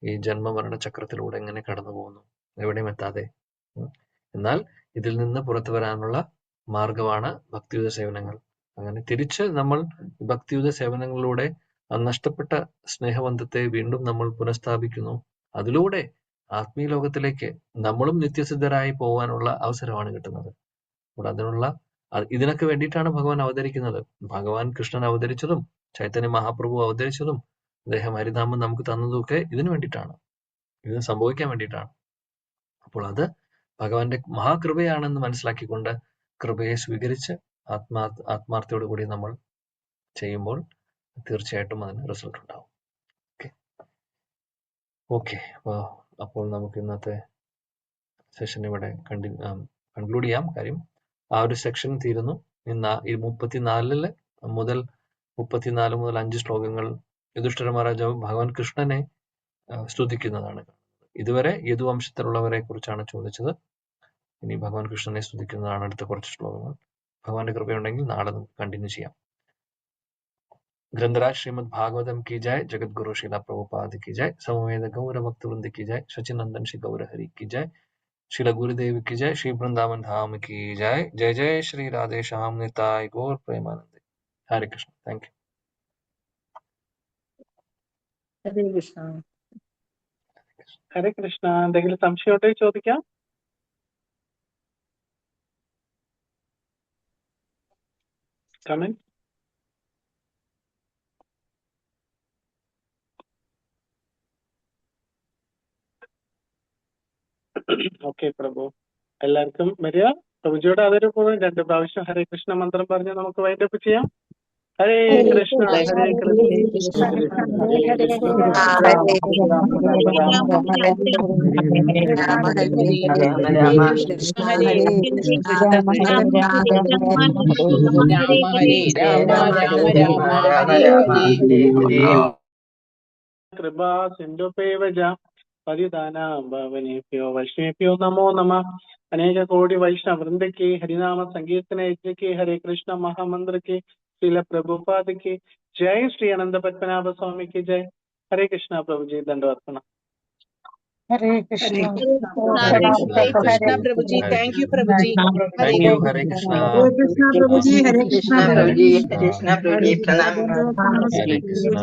ഈ ജന്മമരണ ചക്രത്തിലൂടെ എങ്ങനെ കടന്നു പോകുന്നു, എവിടെയും എത്താതെ. എന്നാൽ ഇതിൽ നിന്ന് പുറത്തു വരാനുള്ള മാർഗമാണ് ഭക്തിയുത സേവനങ്ങൾ. അങ്ങനെ തിരിച്ച് നമ്മൾ ഭക്തിയുത സേവനങ്ങളിലൂടെ നഷ്ടപ്പെട്ട സ്നേഹബന്ധത്തെ വീണ്ടും നമ്മൾ പുനഃസ്ഥാപിക്കുന്നു. അതിലൂടെ ആത്മീയ ലോകത്തിലേക്ക് നമ്മളും നിത്യസിദ്ധരായി പോകാനുള്ള അവസരമാണ് കിട്ടുന്നത്. അതിനുള്ള ഇതിനൊക്കെ വേണ്ടിയിട്ടാണ് ഭഗവാൻ അവതരിക്കുന്നത്. ഭഗവാൻ കൃഷ്ണൻ അവതരിച്ചതും ചൈതന്യ മഹാപ്രഭു അവതരിച്ചതും അദ്ദേഹം ഹരിനാമം നമുക്ക് തന്നതുമൊക്കെ ഇതിനു വേണ്ടിയിട്ടാണ്, ഇത് സംഭവിക്കാൻ വേണ്ടിയിട്ടാണ്. അപ്പോൾ അത് ഭഗവാന്റെ മഹാകൃപയാണെന്ന് മനസ്സിലാക്കിക്കൊണ്ട് കൃപയെ സ്വീകരിച്ച് ആത്മാർത്ഥയോടു കൂടി നമ്മൾ ചെയ്യുമ്പോൾ തീർച്ചയായിട്ടും അതിന് റിസൾട്ട് ഉണ്ടാവും. ഓക്കെ. അപ്പോൾ നമുക്ക് ഇന്നത്തെ സെഷൻ ഇവിടെ കൺക്ലൂഡ് ചെയ്യാം. കാര്യം ആ ഒരു സെക്ഷൻ തീരുന്നു. ഈ 34 മുതൽ 5 ശ്ലോകങ്ങൾ യുധിഷ്ഠിര മഹാരാജാവ് ഭഗവാൻ കൃഷ്ണനെ സ്തുതിക്കുന്നതാണ്. ഇതുവരെ യദുവംശത്തിലുള്ളവരെ കുറിച്ചാണ് ചോദിച്ചത്. ഇനി ഭഗവാൻ കൃഷ്ണനെ സ്തുതിക്കുന്നതാണ് അടുത്ത കുറച്ച് ശ്ലോകങ്ങൾ. ഭഗവാന്റെ കൃപയുണ്ടെങ്കിൽ നാളെ നമുക്ക് കണ്ടിന്യൂ ചെയ്യാം. ग्रंथराज श्रीमद् भागवतम की जय, जगत गुरु श्रीला प्रभुपाद की जय, समवेद गौर भक्त वृंद की जय, सचिनंदन श्री गौर हरि की जय, श्रील गुरुदेव की जय, श्री वृंदावन धाम की जय. जय जय श्री राधे श्याम निताय गौर प्रेमानंद. हरे कृष्ण. Thank you. ഹരേ കൃഷ്ണ. ഹരേ കൃഷ്ണ. എന്തെങ്കിലും സംശയം ഉണ്ടെങ്കിൽ ചോദിക്കാം. കമന്റ്. ഓക്കെ പ്രഭു, എല്ലാവർക്കും വരിക. പ്രഭുജിയുടെ അതൊരു പൂർവ്വം 2 പ്രാവശ്യം ഹരേ കൃഷ്ണ മന്ത്രം പറഞ്ഞ് നമുക്ക് വൈൻഡപ്പ് ചെയ്യാം. ഹരേ കൃഷ്ണ ഹരേ കൃഷ്ണ ഹരേ കൃപാ സിന്ധുപേവജ പരിധാനാം ഭാവനേഭ്യോ വൈഷ്ണവേഭ്യോ നമോ നമഃ. अनेक कोटि वैष्णव वृंद की हरिनाम संकीर्तन यज्ञ की हरे कृष्ण महामंत्र की श्रील प्रभुपाद की जय. श्री अनंत पद्मनाभ स्वामी की जय. हरे कृष्ण. प्रभु जी दंडवत प्रणाम. हरे कृष्ण. हरे कृष्ण प्रभु जी. थैंक यू प्रभु जी. Thank you. हरे कृष्ण. हरे कृष्ण प्रभु जी. हरे कृष्ण प्रभु जी. हरे कृष्ण प्रभु जी. प्रणाम. हरे कृष्ण.